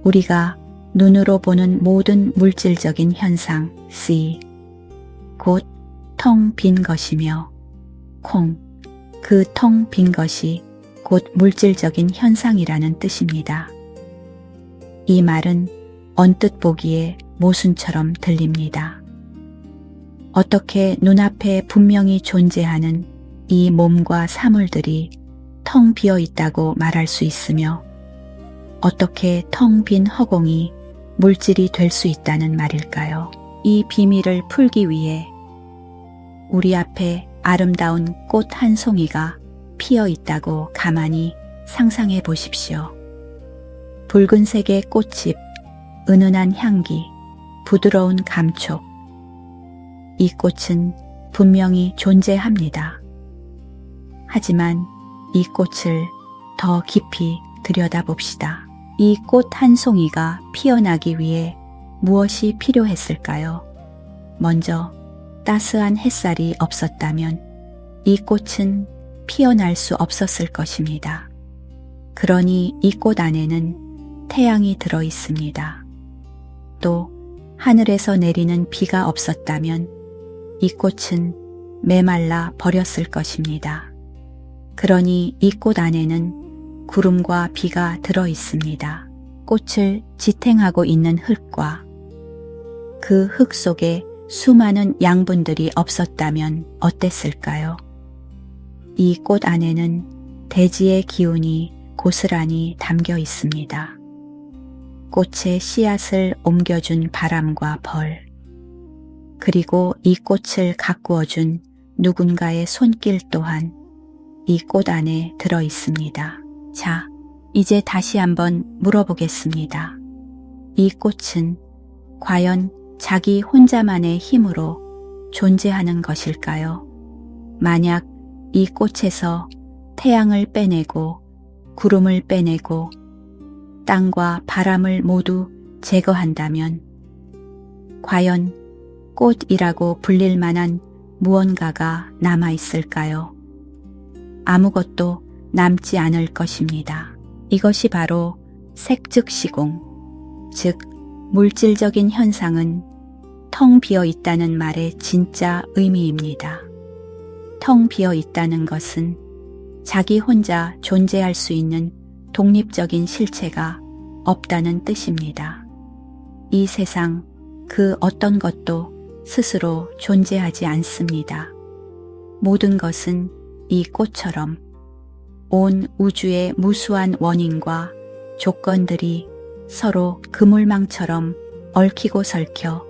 우리가 눈으로 보는 모든 물질적인 현상, 시, 곧 텅 빈 것이며, 콩, 그 텅 빈 것이 곧 물질적인 현상이라는 뜻입니다. 이 말은 언뜻 보기에 모순처럼 들립니다. 어떻게 눈앞에 분명히 존재하는 이 몸과 사물들이 텅 비어 있다고 말할 수 있으며 어떻게 텅 빈 허공이 물질이 될 수 있다는 말일까요? 이 비밀을 풀기 위해 우리 앞에 아름다운 꽃 한 송이가 피어 있다고 가만히 상상해 보십시오. 붉은색의 꽃잎, 은은한 향기, 부드러운 감촉. 이 꽃은 분명히 존재합니다. 하지만 이 꽃을 더 깊이 들여다봅시다. 이 꽃 한 송이가 피어나기 위해 무엇이 필요했을까요? 먼저 따스한 햇살이 없었다면 이 꽃은 피어날 수 없었을 것입니다. 그러니 이 꽃 안에는 태양이 들어 있습니다. 또 하늘에서 내리는 비가 없었다면 이 꽃은 메말라 버렸을 것입니다. 그러니 이 꽃 안에는 구름과 비가 들어 있습니다. 꽃을 지탱하고 있는 흙과 그 흙 속에 수많은 양분들이 없었다면 어땠을까요? 이 꽃 안에는 대지의 기운이 고스란히 담겨 있습니다. 꽃의 씨앗을 옮겨준 바람과 벌, 그리고 이 꽃을 가꾸어준 누군가의 손길 또한 이 꽃 안에 들어 있습니다. 자, 이제 다시 한번 물어보겠습니다. 이 꽃은 과연 자기 혼자만의 힘으로 존재하는 것일까요? 만약 이 꽃에서 태양을 빼내고 구름을 빼내고 땅과 바람을 모두 제거한다면 과연 꽃이라고 불릴 만한 무언가가 남아 있을까요? 아무것도 남지 않을 것입니다. 이것이 바로 색즉시공, 즉 물질적인 현상은 텅 비어 있다는 말의 진짜 의미입니다. 텅 비어 있다는 것은 자기 혼자 존재할 수 있는 독립적인 실체가 없다는 뜻입니다. 이 세상 그 어떤 것도 스스로 존재하지 않습니다. 모든 것은 이 꽃처럼 온 우주의 무수한 원인과 조건들이 서로 그물망처럼 얽히고 설켜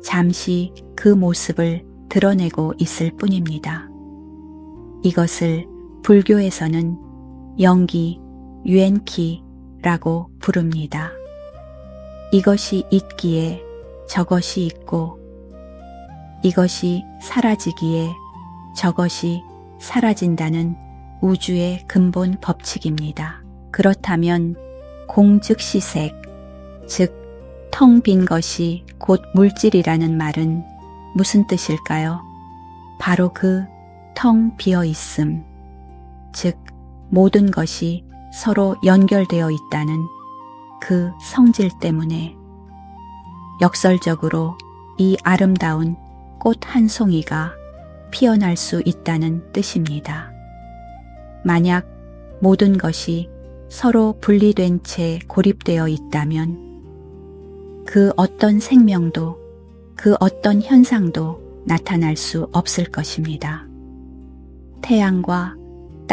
잠시 그 모습을 드러내고 있을 뿐입니다. 이것을 불교에서는 영기, 유엔키라고 부릅니다. 이것이 있기에 저것이 있고 이것이 사라지기에 저것이 사라진다는 우주의 근본 법칙입니다. 그렇다면 공즉시색, 즉 텅 빈 것이 곧 물질이라는 말은 무슨 뜻일까요? 바로 그 텅 비어 있음, 즉 모든 것이 서로 연결되어 있다는 그 성질 때문에 역설적으로 이 아름다운 꽃 한 송이가 피어날 수 있다는 뜻입니다. 만약 모든 것이 서로 분리된 채 고립되어 있다면 그 어떤 생명도 그 어떤 현상도 나타날 수 없을 것입니다. 태양과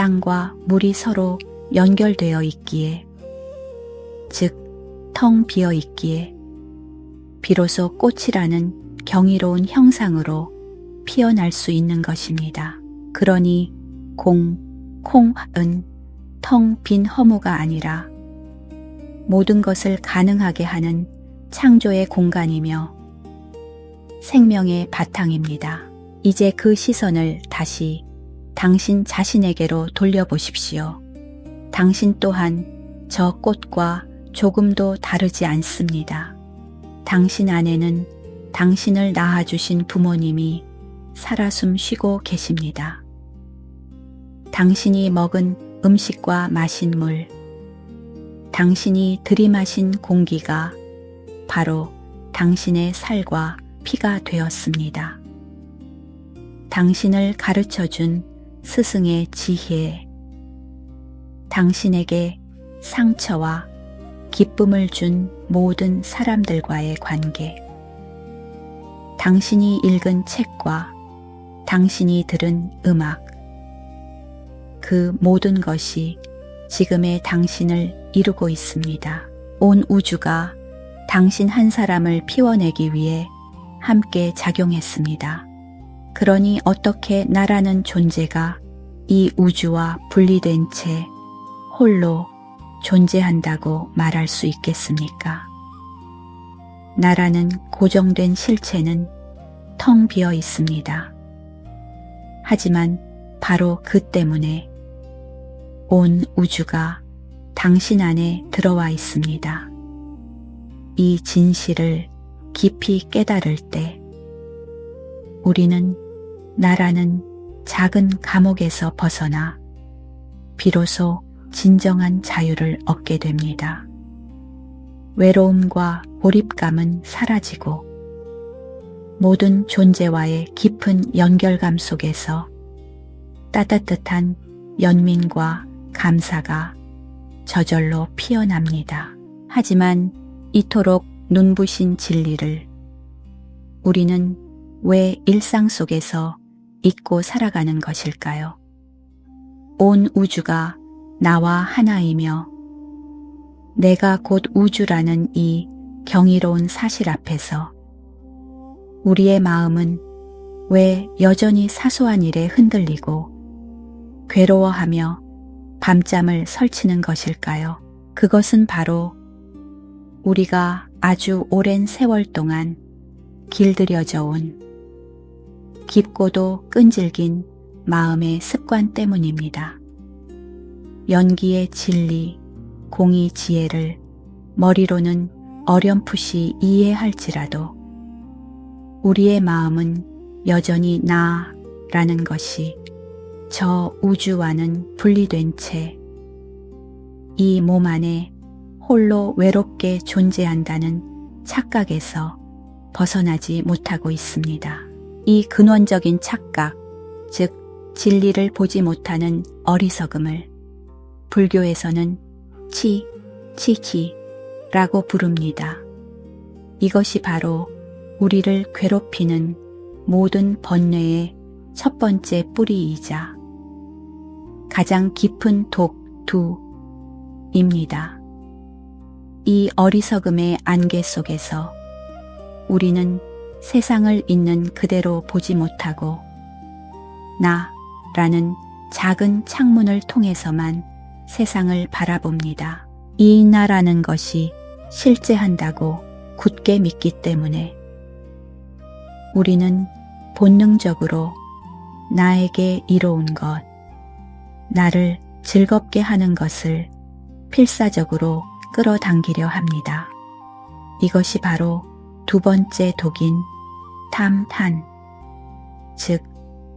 땅과 물이 서로 연결되어 있기에, 즉 텅 비어 있기에 비로소 꽃이라는 경이로운 형상으로 피어날 수 있는 것입니다. 그러니 콩은 텅 빈 허무가 아니라 모든 것을 가능하게 하는 창조의 공간이며 생명의 바탕입니다. 이제 그 시선을 다시 당신 자신에게로 돌려보십시오. 당신 또한 저 꽃과 조금도 다르지 않습니다. 당신 안에는 당신을 낳아주신 부모님이 살아 숨 쉬고 계십니다. 당신이 먹은 음식과 마신 물, 당신이 들이마신 공기가 바로 당신의 살과 피가 되었습니다. 당신을 가르쳐준 스승의 지혜, 당신에게 상처와 기쁨을 준 모든 사람들과의 관계, 당신이 읽은 책과 당신이 들은 음악, 그 모든 것이 지금의 당신을 이루고 있습니다. 온 우주가 당신 한 사람을 피워내기 위해 함께 작용했습니다. 그러니 어떻게 나라는 존재가 이 우주와 분리된 채 홀로 존재한다고 말할 수 있겠습니까? 나라는 고정된 실체는 텅 비어 있습니다. 하지만 바로 그 때문에 온 우주가 당신 안에 들어와 있습니다. 이 진실을 깊이 깨달을 때 우리는 나라는 작은 감옥에서 벗어나 비로소 진정한 자유를 얻게 됩니다. 외로움과 고립감은 사라지고 모든 존재와의 깊은 연결감 속에서 따뜻한 연민과 감사가 저절로 피어납니다. 하지만 이토록 눈부신 진리를 우리는 왜 일상 속에서 잊고 살아가는 것일까요? 온 우주가 나와 하나이며 내가 곧 우주라는 이 경이로운 사실 앞에서 우리의 마음은 왜 여전히 사소한 일에 흔들리고 괴로워하며 밤잠을 설치는 것일까요? 그것은 바로 우리가 아주 오랜 세월 동안 길들여져 온 깊고도 끈질긴 마음의 습관 때문입니다. 연기의 진리, 공의 지혜를 머리로는 어렴풋이 이해할지라도 우리의 마음은 여전히 나라는 것이 저 우주와는 분리된 채 이 몸 안에 홀로 외롭게 존재한다는 착각에서 벗어나지 못하고 있습니다. 이 근원적인 착각, 즉 진리를 보지 못하는 어리석음을 불교에서는 치키라고 부릅니다. 이것이 바로 우리를 괴롭히는 모든 번뇌의 첫 번째 뿌리이자 가장 깊은 독두입니다. 이 어리석음의 안개 속에서 우리는 세상을 있는 그대로 보지 못하고 나라는 작은 창문을 통해서만 세상을 바라봅니다. 이 나라는 것이 실제한다고 굳게 믿기 때문에 우리는 본능적으로 나에게 이로운 것, 나를 즐겁게 하는 것을 필사적으로 끌어당기려 합니다. 이것이 바로 두 번째 독인 탐탄, 즉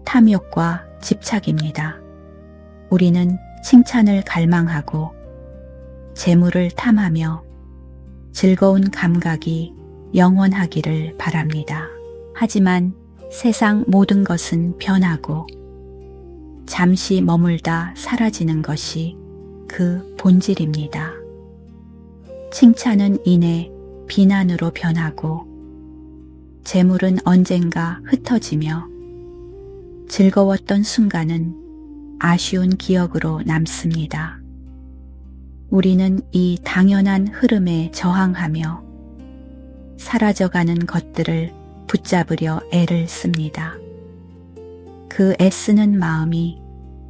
탐욕과 집착입니다. 우리는 칭찬을 갈망하고 재물을 탐하며 즐거운 감각이 영원하기를 바랍니다. 하지만 세상 모든 것은 변하고 잠시 머물다 사라지는 것이 그 본질입니다. 칭찬은 이내 비난으로 변하고 재물은 언젠가 흩어지며 즐거웠던 순간은 아쉬운 기억으로 남습니다. 우리는 이 당연한 흐름에 저항하며 사라져가는 것들을 붙잡으려 애를 씁니다. 그 애쓰는 마음이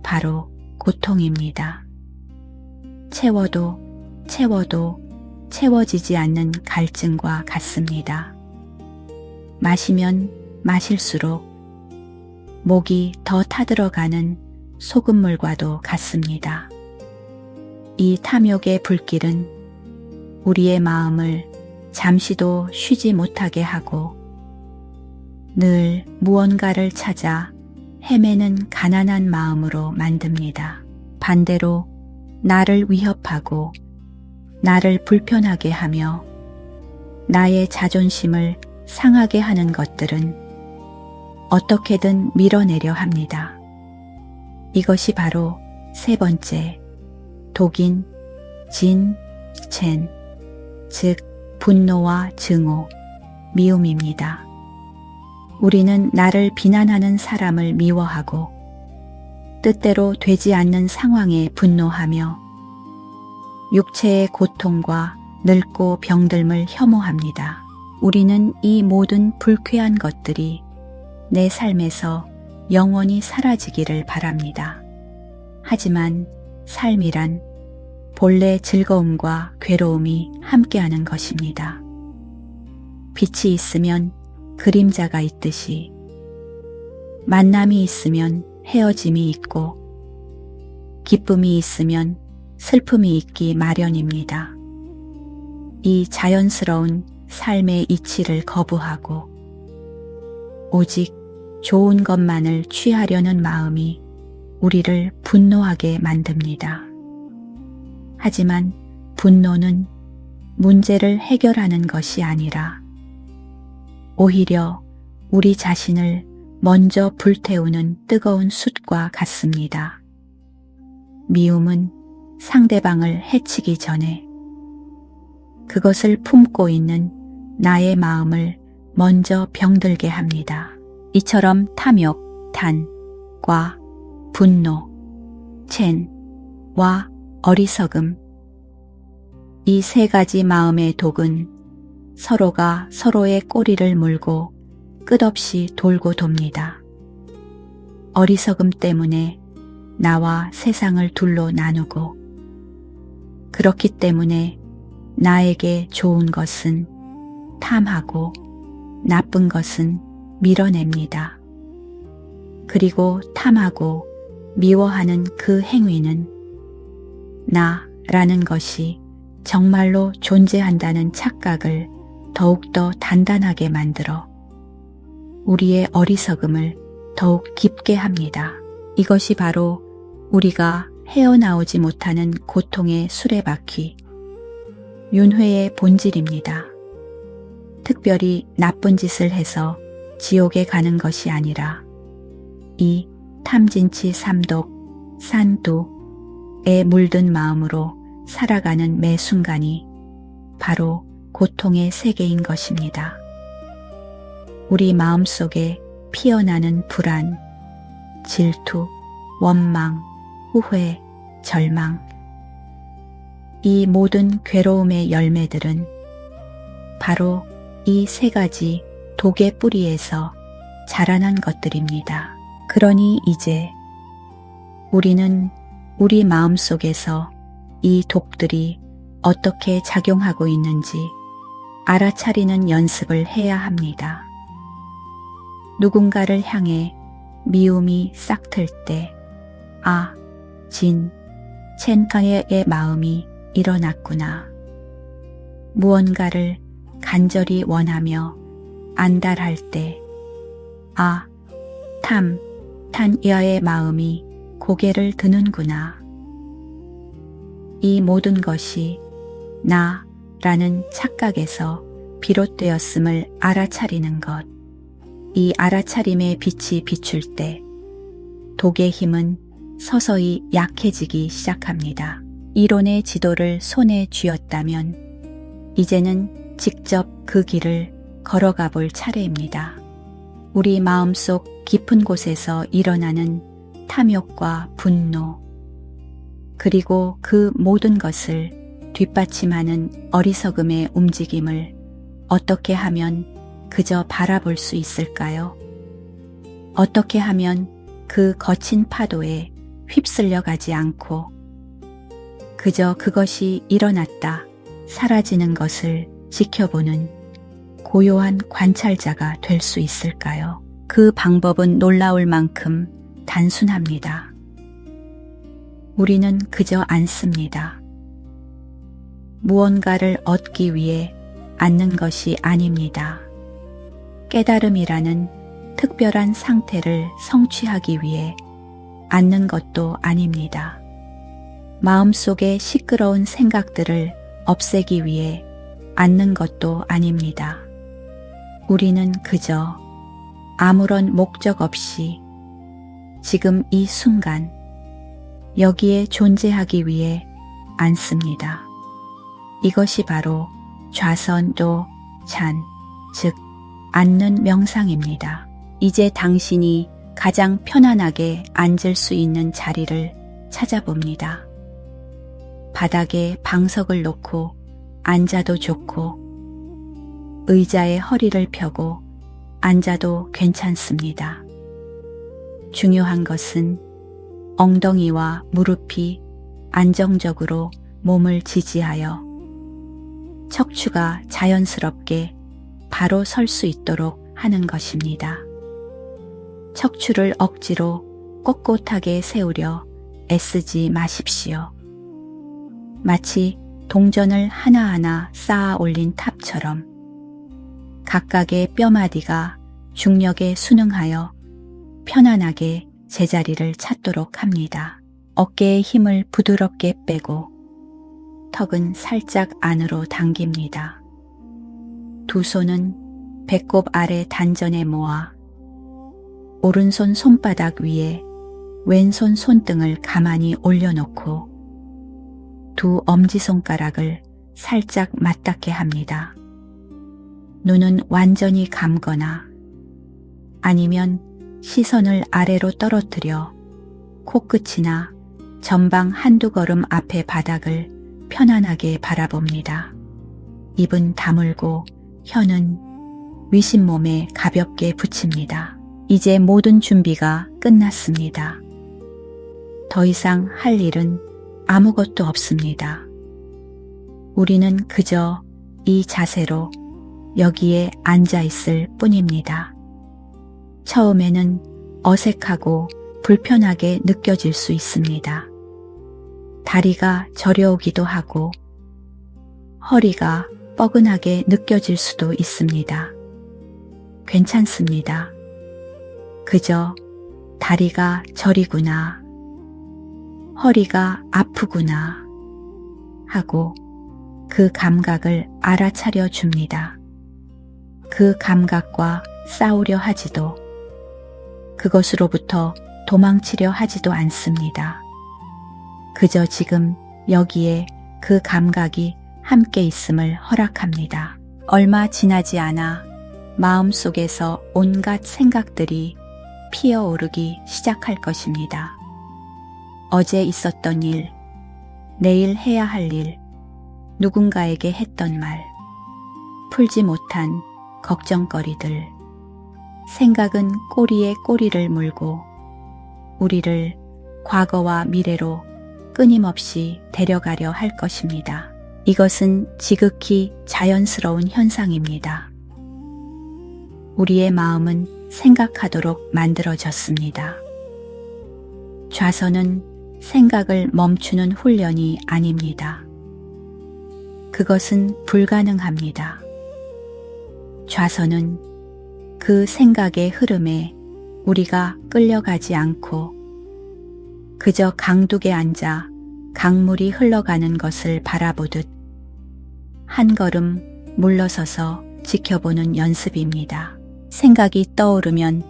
바로 고통입니다. 채워도 채워지지 않는 갈증과 같습니다. 마시면 마실수록 목이 더 타들어가는 소금물과도 같습니다. 이 탐욕의 불길은 우리의 마음을 잠시도 쉬지 못하게 하고 늘 무언가를 찾아 헤매는 가난한 마음으로 만듭니다. 반대로 나를 위협하고 나를 불편하게 하며 나의 자존심을 상하게 하는 것들은 어떻게든 밀어내려 합니다. 이것이 바로 세 번째 독인 진, 첸, 즉 분노와 증오, 미움입니다. 우리는 나를 비난하는 사람을 미워하고 뜻대로 되지 않는 상황에 분노하며 육체의 고통과 늙고 병듦을 혐오합니다. 우리는 이 모든 불쾌한 것들이 내 삶에서 영원히 사라지기를 바랍니다. 하지만 삶이란 본래 즐거움과 괴로움이 함께하는 것입니다. 빛이 있으면 그림자가 있듯이 만남이 있으면 헤어짐이 있고 기쁨이 있으면 슬픔이 있기 마련입니다. 이 자연스러운 삶의 이치를 거부하고 오직 좋은 것만을 취하려는 마음이 우리를 분노하게 만듭니다. 하지만 분노는 문제를 해결하는 것이 아니라 오히려 우리 자신을 먼저 불태우는 뜨거운 숯과 같습니다. 미움은 상대방을 해치기 전에 그것을 품고 있는 나의 마음을 먼저 병들게 합니다. 이처럼 탐욕, 단, 과, 분노, 첸,와 어리석음, 이 세 가지 마음의 독은 서로가 서로의 꼬리를 물고 끝없이 돌고 돕니다. 어리석음 때문에 나와 세상을 둘로 나누고 그렇기 때문에 나에게 좋은 것은 탐하고 나쁜 것은 밀어냅니다. 그리고 탐하고 미워하는 그 행위는 나라는 것이 정말로 존재한다는 착각을 더욱더 단단하게 만들어 우리의 어리석음을 더욱 깊게 합니다. 이것이 바로 우리가 헤어나오지 못하는 고통의 수레바퀴, 윤회의 본질입니다. 특별히 나쁜 짓을 해서 지옥에 가는 것이 아니라 이 탐진치 삼독, 산두에 물든 마음으로 살아가는 매 순간이 바로 고통의 세계인 것입니다. 우리 마음속에 피어나는 불안, 질투, 원망, 후회, 절망, 이 모든 괴로움의 열매들은 바로 이 세 가지 독의 뿌리에서 자라난 것들입니다. 그러니 이제 우리는 우리 마음속에서 이 독들이 어떻게 작용하고 있는지 알아차리는 연습을 해야 합니다. 누군가를 향해 미움이 싹틀 때, 아, 진, 첸카의 마음이 일어났구나. 무언가를 간절히 원하며 안달할 때, 아, 탄야의 마음이 고개를 드는구나. 이 모든 것이 나라는 착각에서 비롯되었음을 알아차리는 것. 이 알아차림의 빛이 비출 때 독의 힘은 서서히 약해지기 시작합니다. 이론의 지도를 손에 쥐었다면 이제는 직접 그 길을 걸어가 볼 차례입니다. 우리 마음속 깊은 곳에서 일어나는 탐욕과 분노, 그리고 그 모든 것을 뒷받침하는 어리석음의 움직임을 어떻게 하면 그저 바라볼 수 있을까요? 어떻게 하면 그 거친 파도에 휩쓸려 가지 않고 그저 그것이 일어났다 사라지는 것을 지켜보는 고요한 관찰자가 될 수 있을까요? 그 방법은 놀라울 만큼 단순합니다. 우리는 그저 앉습니다. 무언가를 얻기 위해 앉는 것이 아닙니다. 깨달음이라는 특별한 상태를 성취하기 위해 앉는 것도 아닙니다. 마음속의 시끄러운 생각들을 없애기 위해 앉는 것도 아닙니다. 우리는 그저 아무런 목적 없이 지금 이 순간 여기에 존재하기 위해 앉습니다. 이것이 바로 좌선도 찬, 즉 앉는 명상입니다. 이제 당신이 가장 편안하게 앉을 수 있는 자리를 찾아봅니다. 바닥에 방석을 놓고 앉아도 좋고 의자에 허리를 펴고 앉아도 괜찮습니다. 중요한 것은 엉덩이와 무릎이 안정적으로 몸을 지지하여 척추가 자연스럽게 바로 설 수 있도록 하는 것입니다. 척추를 억지로 꼿꼿하게 세우려 애쓰지 마십시오. 마치 동전을 하나하나 쌓아 올린 탑처럼 각각의 뼈마디가 중력에 순응하여 편안하게 제자리를 찾도록 합니다. 어깨의 힘을 부드럽게 빼고 턱은 살짝 안으로 당깁니다. 두 손은 배꼽 아래 단전에 모아 오른손 손바닥 위에 왼손 손등을 가만히 올려놓고 두 엄지손가락을 살짝 맞닿게 합니다. 눈은 완전히 감거나 아니면 시선을 아래로 떨어뜨려 코끝이나 전방 한두 걸음 앞의 바닥을 편안하게 바라봅니다. 입은 다물고 혀는 위심몸에 가볍게 붙입니다. 이제 모든 준비가 끝났습니다. 더 이상 할 일은 아무것도 없습니다. 우리는 그저 이 자세로 여기에 앉아 있을 뿐입니다. 처음에는 어색하고 불편하게 느껴질 수 있습니다. 다리가 저려오기도 하고 허리가 뻐근하게 느껴질 수도 있습니다. 괜찮습니다. 그저 다리가 저리구나, 허리가 아프구나 하고 그 감각을 알아차려 줍니다. 그 감각과 싸우려 하지도 그것으로부터 도망치려 하지도 않습니다. 그저 지금 여기에 그 감각이 함께 있음을 허락합니다. 얼마 지나지 않아 마음속에서 온갖 생각들이 피어오르기 시작할 것입니다. 어제 있었던 일, 내일 해야 할 일, 누군가에게 했던 말, 풀지 못한 걱정거리들. 생각은 꼬리에 꼬리를 물고 우리를 과거와 미래로 끊임없이 데려가려 할 것입니다. 이것은 지극히 자연스러운 현상입니다. 우리의 마음은 생각하도록 만들어졌습니다. 좌선은 생각을 멈추는 훈련이 아닙니다. 그것은 불가능합니다. 좌선은 그 생각의 흐름에 우리가 끌려가지 않고 그저 강둑에 앉아 강물이 흘러가는 것을 바라보듯 한 걸음 물러서서 지켜보는 연습입니다. 생각이 떠오르면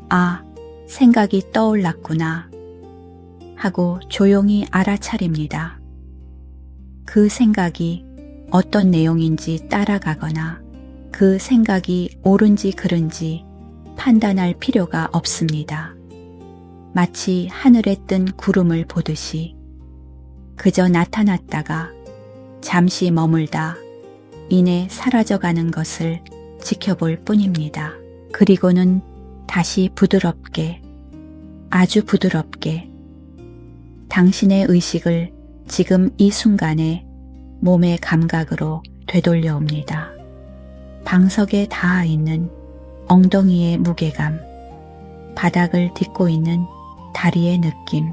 아, 생각이 떠올랐구나 하고 조용히 알아차립니다. 그 생각이 어떤 내용인지 따라가거나 그 생각이 옳은지 그른지 판단할 필요가 없습니다. 마치 하늘에 뜬 구름을 보듯이 그저 나타났다가 잠시 머물다 이내 사라져가는 것을 지켜볼 뿐입니다. 그리고는 다시 부드럽게, 아주 부드럽게 당신의 의식을 지금 이 순간에 몸의 감각으로 되돌려 옵니다. 방석에 닿아 있는 엉덩이의 무게감, 바닥을 딛고 있는 다리의 느낌,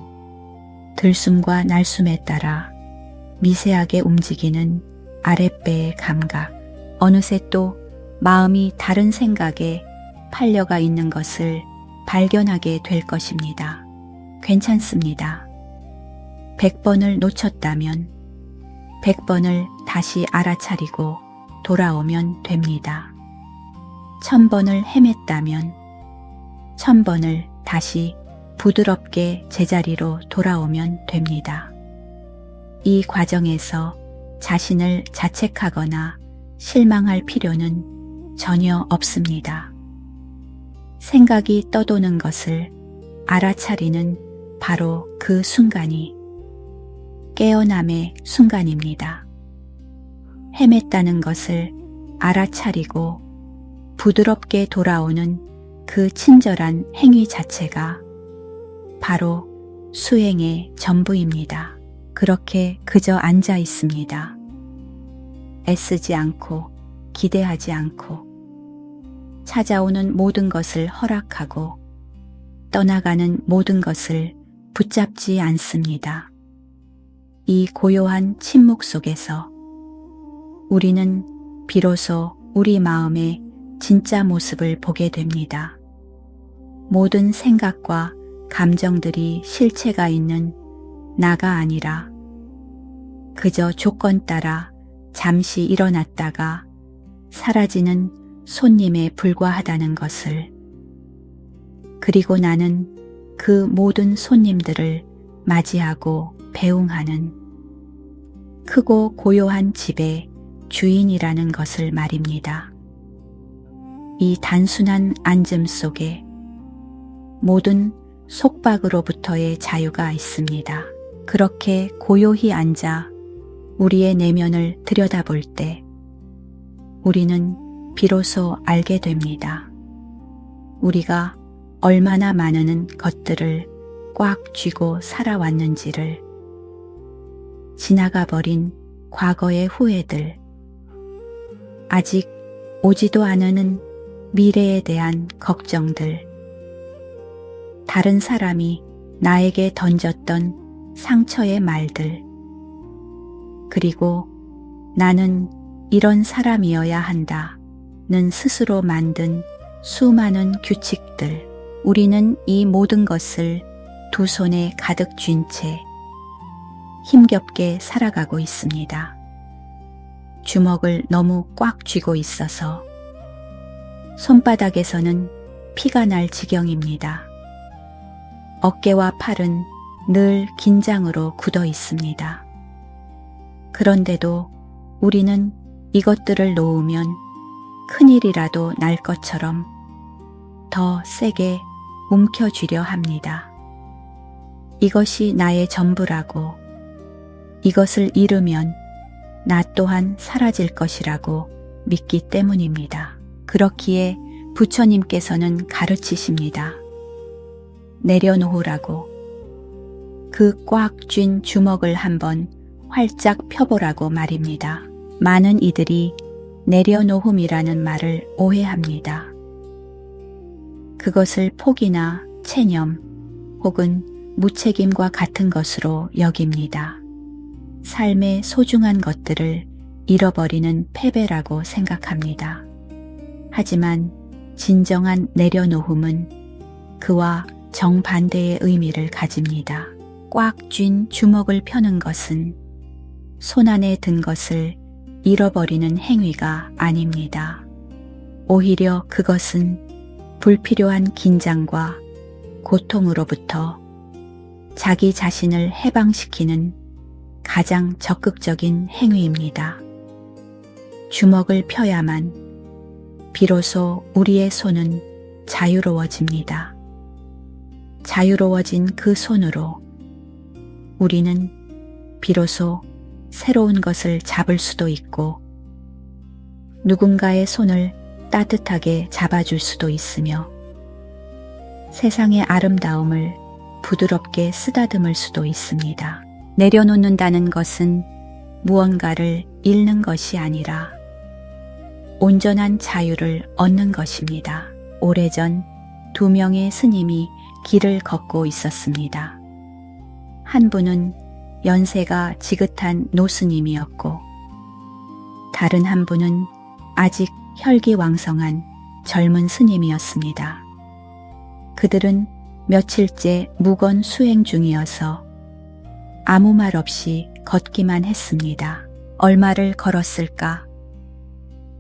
들숨과 날숨에 따라 미세하게 움직이는 아랫배의 감각, 어느새 또 마음이 다른 생각에 팔려가 있는 것을 발견하게 될 것입니다. 괜찮습니다. 100번을 놓쳤다면 100번을 다시 알아차리고 돌아오면 됩니다. 1000번을 헤맸다면 1000번을 다시 부드럽게 제자리로 돌아오면 됩니다. 이 과정에서 자신을 자책하거나 실망할 필요는 전혀 없습니다. 생각이 떠도는 것을 알아차리는 바로 그 순간이 깨어남의 순간입니다. 헤맸다는 것을 알아차리고 부드럽게 돌아오는 그 친절한 행위 자체가 바로 수행의 전부입니다. 그렇게 그저 앉아 있습니다. 애쓰지 않고 기대하지 않고 찾아오는 모든 것을 허락하고 떠나가는 모든 것을 붙잡지 않습니다. 이 고요한 침묵 속에서 우리는 비로소 우리 마음의 진짜 모습을 보게 됩니다. 모든 생각과 감정들이 실체가 있는 나가 아니라 그저 조건 따라 잠시 일어났다가 사라지는 손님에 불과하다는 것을, 그리고 나는 그 모든 손님들을 맞이하고 배웅하는 크고 고요한 집의 주인이라는 것을 말입니다. 이 단순한 앉음 속에 모든 속박으로부터의 자유가 있습니다. 그렇게 고요히 앉아 우리의 내면을 들여다볼 때 우리는 비로소 알게 됩니다. 우리가 얼마나 많은 것들을 꽉 쥐고 살아왔는지를, 지나가 버린 과거의 후회들, 아직 오지도 않은 미래에 대한 걱정들, 다른 사람이 나에게 던졌던 상처의 말들, 그리고 나는 이런 사람이어야 한다는 스스로 만든 수많은 규칙들, 우리는 이 모든 것을 두 손에 가득 쥔 채 힘겹게 살아가고 있습니다. 주먹을 너무 꽉 쥐고 있어서 손바닥에서는 피가 날 지경입니다. 어깨와 팔은 늘 긴장으로 굳어 있습니다. 그런데도 우리는 이것들을 놓으면 큰일이라도 날 것처럼 더 세게 움켜쥐려 합니다. 이것이 나의 전부라고, 이것을 잃으면 나 또한 사라질 것이라고 믿기 때문입니다. 그렇기에 부처님께서는 가르치십니다. 내려놓으라고, 그 꽉 쥔 주먹을 한번 활짝 펴보라고 말입니다. 많은 이들이 내려놓음이라는 말을 오해합니다. 그것을 포기나 체념 혹은 무책임과 같은 것으로 여깁니다. 삶의 소중한 것들을 잃어버리는 패배라고 생각합니다. 하지만 진정한 내려놓음은 그와 정반대의 의미를 가집니다. 꽉 쥔 주먹을 펴는 것은 손 안에 든 것을 잃어버리는 행위가 아닙니다. 오히려 그것은 불필요한 긴장과 고통으로부터 자기 자신을 해방시키는 가장 적극적인 행위입니다. 주먹을 펴야만 비로소 우리의 손은 자유로워집니다. 자유로워진 그 손으로 우리는 비로소 새로운 것을 잡을 수도 있고 누군가의 손을 따뜻하게 잡아줄 수도 있으며 세상의 아름다움을 부드럽게 쓰다듬을 수도 있습니다. 내려놓는다는 것은 무언가를 잃는 것이 아니라 온전한 자유를 얻는 것입니다. 오래전 두 명의 스님이 길을 걷고 있었습니다. 한 분은 연세가 지긋한 노스님이었고 다른 한 분은 아직 혈기왕성한 젊은 스님이었습니다. 그들은 며칠째 묵언 수행 중이어서 아무 말 없이 걷기만 했습니다. 얼마를 걸었을까?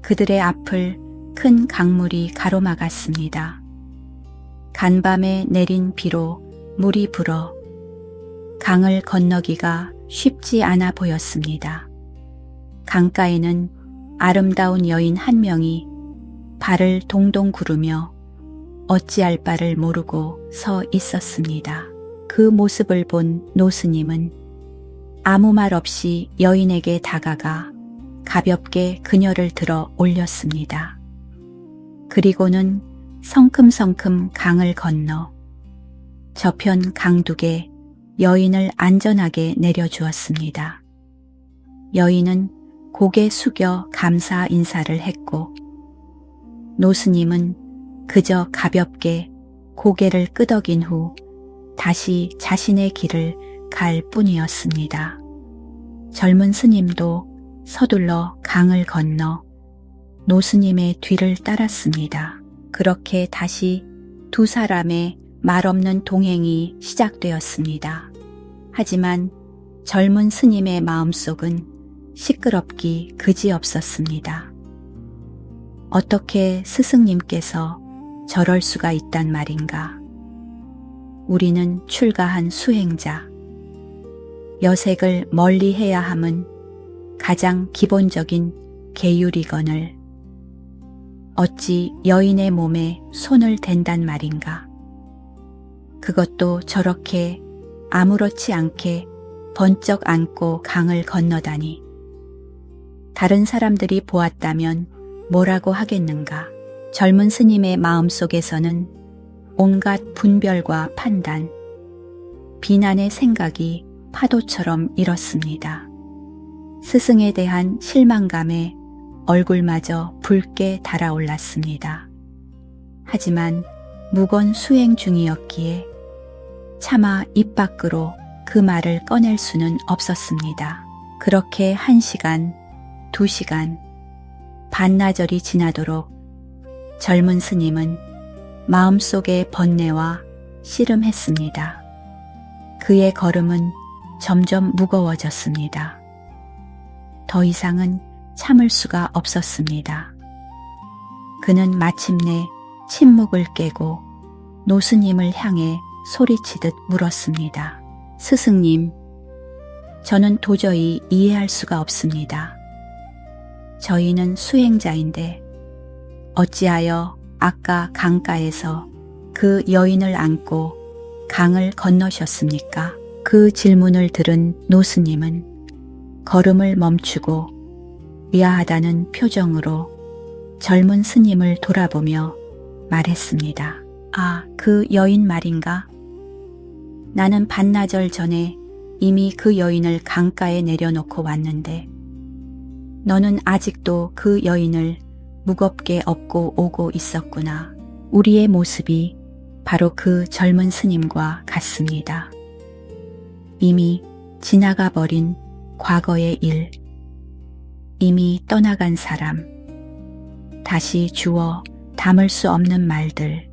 그들의 앞을 큰 강물이 가로막았습니다. 간밤에 내린 비로 물이 불어 강을 건너기가 쉽지 않아 보였습니다. 강가에는 아름다운 여인 한 명이 발을 동동 구르며 어찌할 바를 모르고 서 있었습니다. 그 모습을 본 노스님은 아무 말 없이 여인에게 다가가 가볍게 그녀를 들어 올렸습니다. 그리고는 성큼성큼 강을 건너 저편 강둑에 여인을 안전하게 내려주었습니다. 여인은 고개 숙여 감사 인사를 했고 노스님은 그저 가볍게 고개를 끄덕인 후 다시 자신의 길을 갈 뿐이었습니다. 젊은 스님도 서둘러 강을 건너 노스님의 뒤를 따랐습니다. 그렇게 다시 두 사람의 말없는 동행이 시작되었습니다. 하지만 젊은 스님의 마음속은 시끄럽기 그지없었습니다. 어떻게 스승님께서 저럴 수가 있단 말인가. 우리는 출가한 수행자. 여색을 멀리해야 함은 가장 기본적인 계율이거늘 어찌 여인의 몸에 손을 댄단 말인가. 그것도 저렇게 아무렇지 않게 번쩍 안고 강을 건너다니. 다른 사람들이 보았다면 뭐라고 하겠는가. 젊은 스님의 마음속에서는 온갖 분별과 판단, 비난의 생각이 파도처럼 일었습니다. 스승에 대한 실망감에 얼굴마저 붉게 달아올랐습니다. 하지만 묵언 수행 중이었기에 차마 입 밖으로 그 말을 꺼낼 수는 없었습니다. 그렇게 1시간, 2시간, 반나절이 지나도록 젊은 스님은 마음속의 번뇌와 씨름했습니다. 그의 걸음은 점점 무거워졌습니다. 더 이상은 참을 수가 없었습니다. 그는 마침내 침묵을 깨고 노스님을 향해 소리치듯 물었습니다. 스승님, 저는 도저히 이해할 수가 없습니다. 저희는 수행자인데 어찌하여 아까 강가에서 그 여인을 안고 강을 건너셨습니까? 그 질문을 들은 노스님은 걸음을 멈추고 의아하다는 표정으로 젊은 스님을 돌아보며 말했습니다. 아, 그 여인 말인가? 나는 반나절 전에 이미 그 여인을 강가에 내려놓고 왔는데 너는 아직도 그 여인을 무겁게 업고 오고 있었구나. 우리의 모습이 바로 그 젊은 스님과 같습니다. 이미 지나가 버린 과거의 일, 이미 떠나간 사람, 다시 주워 담을 수 없는 말들.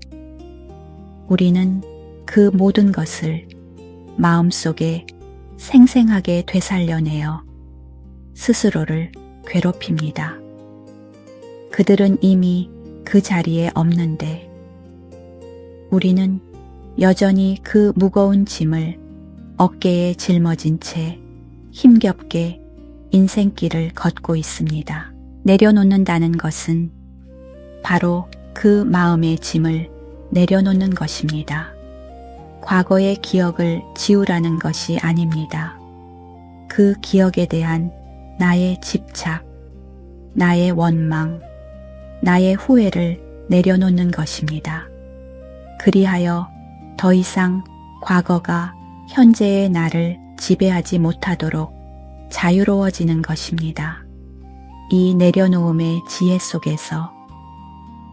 우리는 그 모든 것을 마음속에 생생하게 되살려내어 스스로를 괴롭힙니다. 그들은 이미 그 자리에 없는데 우리는 여전히 그 무거운 짐을 어깨에 짊어진 채 힘겹게 인생길을 걷고 있습니다. 내려놓는다는 것은 바로 그 마음의 짐을 내려놓는 것입니다. 과거의 기억을 지우라는 것이 아닙니다. 그 기억에 대한 나의 집착, 나의 원망, 나의 후회를 내려놓는 것입니다. 그리하여 더 이상 과거가 현재의 나를 지배하지 못하도록 자유로워지는 것입니다. 이 내려놓음의 지혜 속에서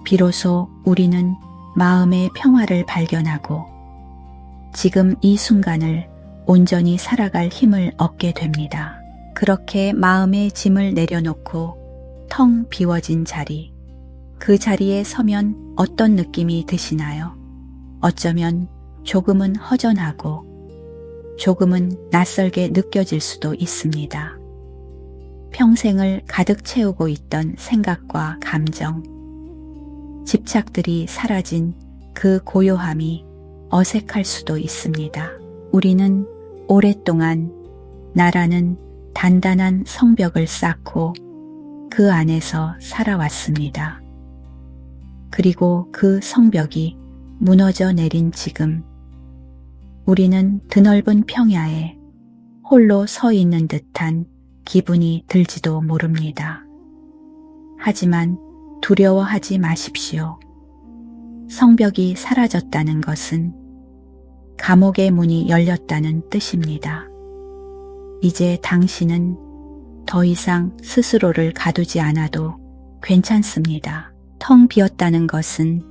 비로소 우리는 마음의 평화를 발견하고 지금 이 순간을 온전히 살아갈 힘을 얻게 됩니다. 그렇게 마음의 짐을 내려놓고 텅 비워진 자리, 그 자리에 서면 어떤 느낌이 드시나요? 어쩌면 조금은 허전하고 조금은 낯설게 느껴질 수도 있습니다. 평생을 가득 채우고 있던 생각과 감정, 집착들이 사라진 그 고요함이 어색할 수도 있습니다. 우리는 오랫동안 나라는 단단한 성벽을 쌓고 그 안에서 살아왔습니다. 그리고 그 성벽이 무너져 내린 지금 우리는 드넓은 평야에 홀로 서 있는 듯한 기분이 들지도 모릅니다. 하지만 두려워하지 마십시오. 성벽이 사라졌다는 것은 감옥의 문이 열렸다는 뜻입니다. 이제 당신은 더 이상 스스로를 가두지 않아도 괜찮습니다. 텅 비었다는 것은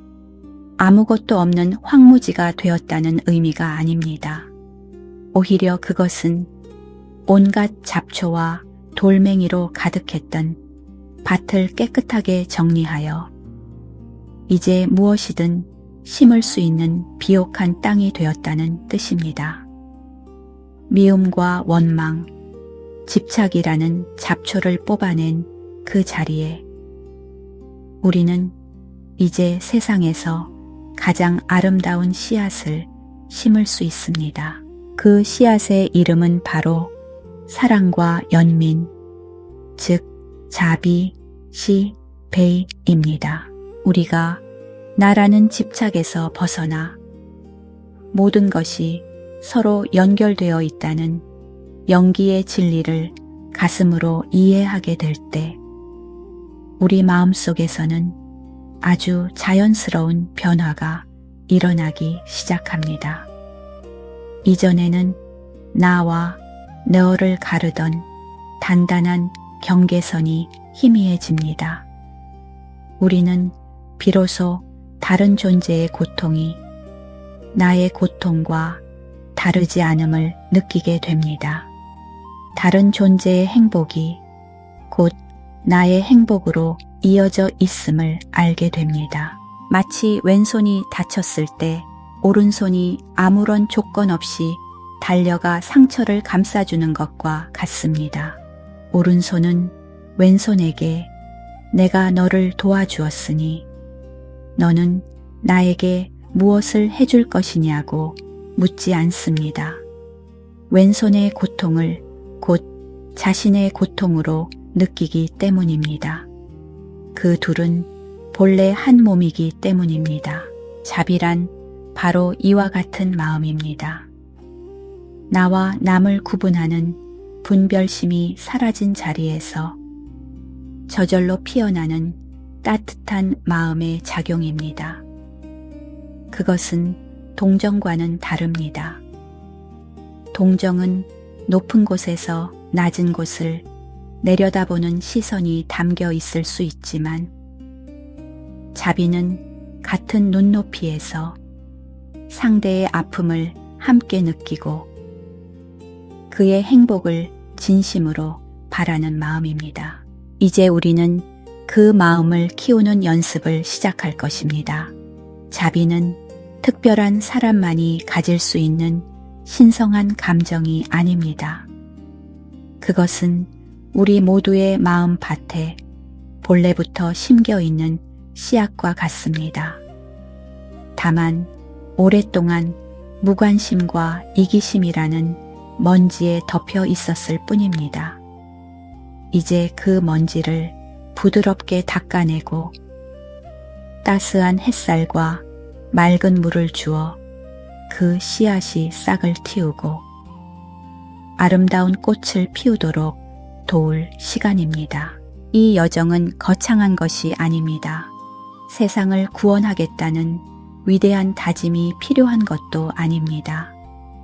아무것도 없는 황무지가 되었다는 의미가 아닙니다. 오히려 그것은 온갖 잡초와 돌멩이로 가득했던 밭을 깨끗하게 정리하여 이제 무엇이든 심을 수 있는 비옥한 땅이 되었다는 뜻입니다. 미움과 원망, 집착이라는 잡초를 뽑아낸 그 자리에 우리는 이제 세상에서 가장 아름다운 씨앗을 심을 수 있습니다. 그 씨앗의 이름은 바로 사랑과 연민, 즉 자비, 시, 베이입니다. 우리가 나라는 집착에서 벗어나 모든 것이 서로 연결되어 있다는 영기의 진리를 가슴으로 이해하게 될 때 우리 마음속에서는 아주 자연스러운 변화가 일어나기 시작합니다. 이전에는 나와 너를 가르던 단단한 경계선이 희미해집니다. 우리는 비로소 다른 존재의 고통이 나의 고통과 다르지 않음을 느끼게 됩니다. 다른 존재의 행복이 곧 나의 행복으로 이어져 있음을 알게 됩니다. 마치 왼손이 다쳤을 때 오른손이 아무런 조건 없이 달려가 상처를 감싸주는 것과 같습니다. 오른손은 왼손에게 내가 너를 도와주었으니 너는 나에게 무엇을 해줄 것이냐고 묻지 않습니다. 왼손의 고통을 곧 자신의 고통으로 느끼기 때문입니다. 그 둘은 본래 한 몸이기 때문입니다. 자비란 바로 이와 같은 마음입니다. 나와 남을 구분하는 분별심이 사라진 자리에서 저절로 피어나는 따뜻한 마음의 작용입니다. 그것은 동정과는 다릅니다. 동정은 높은 곳에서 낮은 곳을 내려다보는 시선이 담겨 있을 수 있지만 자비는 같은 눈높이에서 상대의 아픔을 함께 느끼고 그의 행복을 진심으로 바라는 마음입니다. 이제 우리는 그 마음을 키우는 연습을 시작할 것입니다. 자비는 특별한 사람만이 가질 수 있는 신성한 감정이 아닙니다. 그것은 우리 모두의 마음 밭에 본래부터 심겨 있는 씨앗과 같습니다. 다만 오랫동안 무관심과 이기심이라는 먼지에 덮여 있었을 뿐입니다. 이제 그 먼지를 부드럽게 닦아내고 따스한 햇살과 맑은 물을 주어 그 씨앗이 싹을 틔우고 아름다운 꽃을 피우도록 도울 시간입니다. 이 여정은 거창한 것이 아닙니다. 세상을 구원하겠다는 위대한 다짐이 필요한 것도 아닙니다.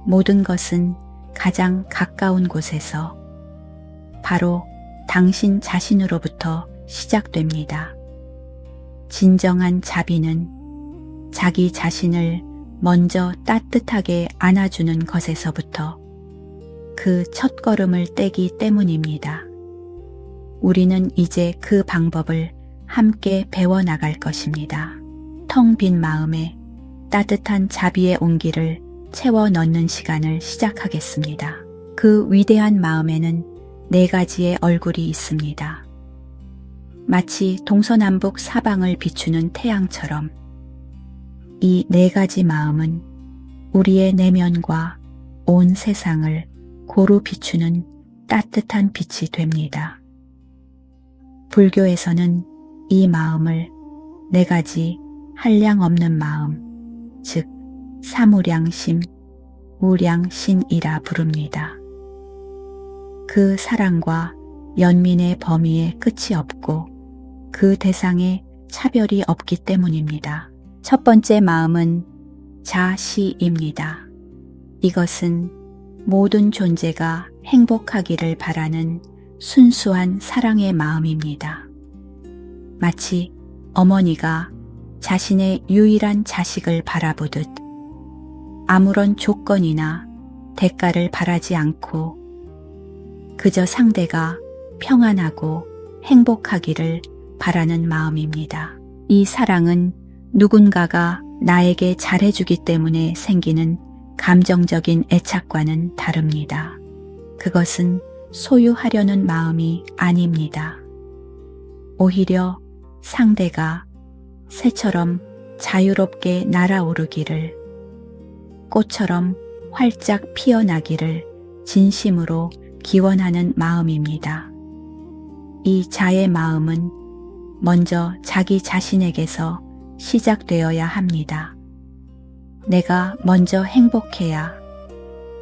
모든 것은 가장 가까운 곳에서 바로 당신 자신으로부터 시작됩니다. 진정한 자비는 자기 자신을 먼저 따뜻하게 안아주는 것에서부터 그 첫걸음을 떼기 때문입니다. 우리는 이제 그 방법을 함께 배워나갈 것입니다. 텅 빈 마음에 따뜻한 자비의 온기를 채워 넣는 시간을 시작하겠습니다. 그 위대한 마음에는 4가지의 얼굴이 있습니다. 마치 동서남북 사방을 비추는 태양처럼 이 4가지 마음은 우리의 내면과 온 세상을 고루 비추는 따뜻한 빛이 됩니다. 불교에서는 이 마음을 4가지 한량없는 마음, 즉 사무량심, 무량신이라 부릅니다. 그 사랑과 연민의 범위에 끝이 없고 그 대상에 차별이 없기 때문입니다. 첫 번째 마음은 자시입니다. 이것은 모든 존재가 행복하기를 바라는 순수한 사랑의 마음입니다. 마치 어머니가 자신의 유일한 자식을 바라보듯 아무런 조건이나 대가를 바라지 않고 그저 상대가 평안하고 행복하기를 바라는 마음입니다. 이 사랑은 누군가가 나에게 잘해주기 때문에 생기는 감정적인 애착과는 다릅니다. 그것은 소유하려는 마음이 아닙니다. 오히려 상대가 새처럼 자유롭게 날아오르기를, 꽃처럼 활짝 피어나기를 진심으로 기원하는 마음입니다. 이 자의 마음은 먼저 자기 자신에게서 시작되어야 합니다. 내가 먼저 행복해야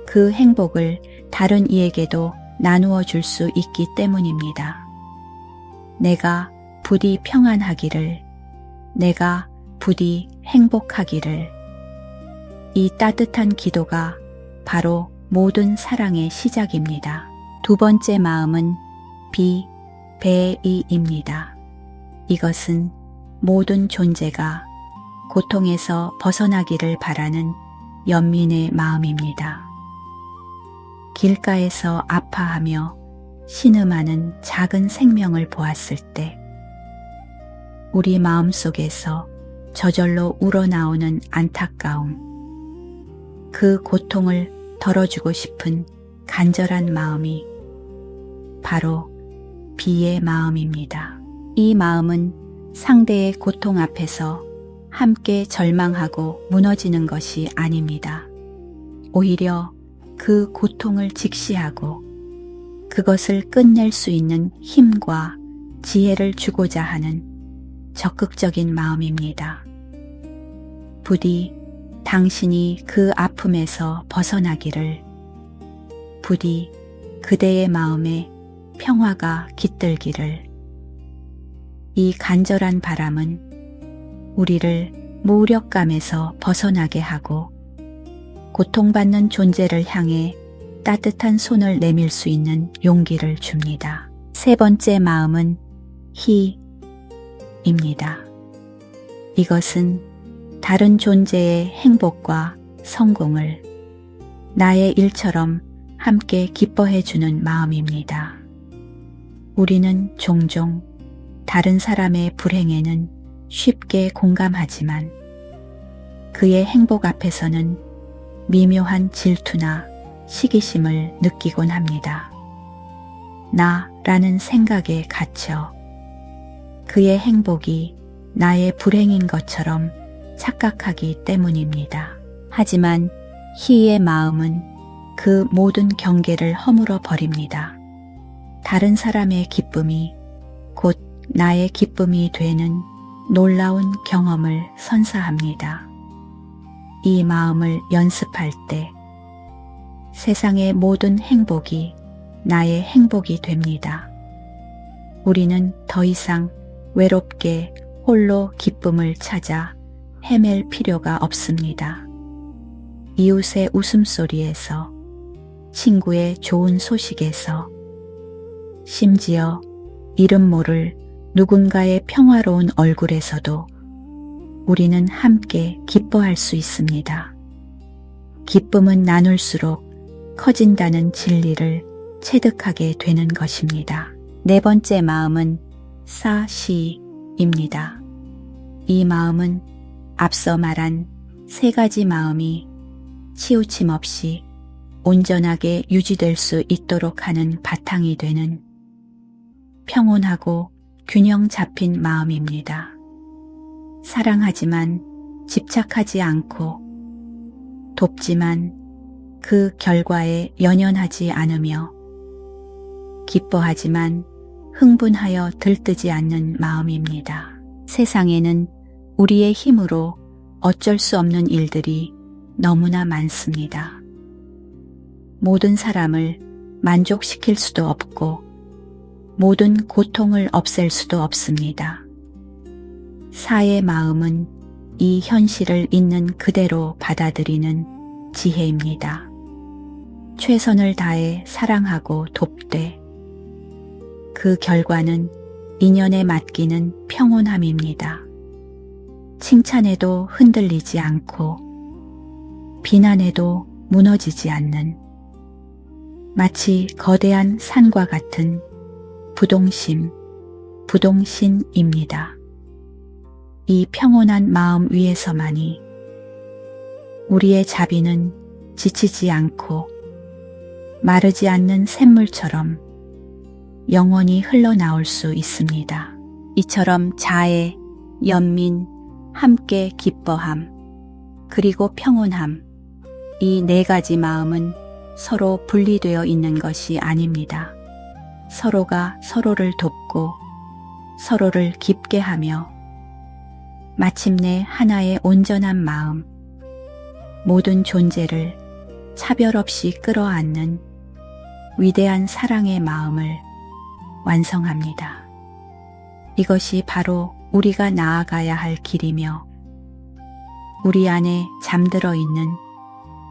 그 행복을 다른 이에게도 나누어 줄 수 있기 때문입니다. 내가 부디 평안하기를, 내가 부디 행복하기를. 이 따뜻한 기도가 바로 모든 사랑의 시작입니다. 두 번째 마음은 비배이입니다. 이것은 모든 존재가 고통에서 벗어나기를 바라는 연민의 마음입니다. 길가에서 아파하며 신음하는 작은 생명을 보았을 때 우리 마음속에서 저절로 우러나오는 안타까움, 그 고통을 덜어주고 싶은 간절한 마음이 바로 비의 마음입니다. 이 마음은 상대의 고통 앞에서 함께 절망하고 무너지는 것이 아닙니다. 오히려 그 고통을 직시하고 그것을 끝낼 수 있는 힘과 지혜를 주고자 하는 적극적인 마음입니다. 부디 당신이 그 아픔에서 벗어나기를, 부디 그대의 마음에 평화가 깃들기를. 이 간절한 바람은 우리를 무력감에서 벗어나게 하고 고통받는 존재를 향해 따뜻한 손을 내밀 수 있는 용기를 줍니다. 세 번째 마음은 희입니다. 이것은 다른 존재의 행복과 성공을 나의 일처럼 함께 기뻐해 주는 마음입니다. 우리는 종종 다른 사람의 불행에는 쉽게 공감하지만 그의 행복 앞에서는 미묘한 질투나 시기심을 느끼곤 합니다. 나라는 생각에 갇혀 그의 행복이 나의 불행인 것처럼 착각하기 때문입니다. 하지만 희의 마음은 그 모든 경계를 허물어 버립니다. 다른 사람의 기쁨이 곧 나의 기쁨이 되는 놀라운 경험을 선사합니다. 이 마음을 연습할 때 세상의 모든 행복이 나의 행복이 됩니다. 우리는 더 이상 외롭게 홀로 기쁨을 찾아 헤맬 필요가 없습니다. 이웃의 웃음소리에서, 친구의 좋은 소식에서, 심지어 이름 모를 누군가의 평화로운 얼굴에서도 우리는 함께 기뻐할 수 있습니다. 기쁨은 나눌수록 커진다는 진리를 체득하게 되는 것입니다. 네 번째 마음은 사시입니다. 이 마음은 앞서 말한 세 가지 마음이 치우침 없이 온전하게 유지될 수 있도록 하는 바탕이 되는 평온하고 균형 잡힌 마음입니다. 사랑하지만 집착하지 않고, 돕지만 그 결과에 연연하지 않으며, 기뻐하지만 흥분하여 들뜨지 않는 마음입니다. 세상에는 우리의 힘으로 어쩔 수 없는 일들이 너무나 많습니다. 모든 사람을 만족시킬 수도 없고, 모든 고통을 없앨 수도 없습니다. 사의 마음은 이 현실을 있는 그대로 받아들이는 지혜입니다. 최선을 다해 사랑하고 돕되 그 결과는 인연에 맡기는 평온함입니다. 칭찬에도 흔들리지 않고 비난에도 무너지지 않는, 마치 거대한 산과 같은 부동신입니다. 이 평온한 마음 위에서만이 우리의 자비는 지치지 않고 마르지 않는 샘물처럼 영원히 흘러나올 수 있습니다. 이처럼 자애, 연민, 함께 기뻐함, 그리고 평온함, 이 네 가지 마음은 서로 분리되어 있는 것이 아닙니다. 서로가 서로를 돕고 서로를 깊게 하며 마침내 하나의 온전한 마음, 모든 존재를 차별 없이 끌어안는 위대한 사랑의 마음을 완성합니다. 이것이 바로 우리가 나아가야 할 길이며 우리 안에 잠들어 있는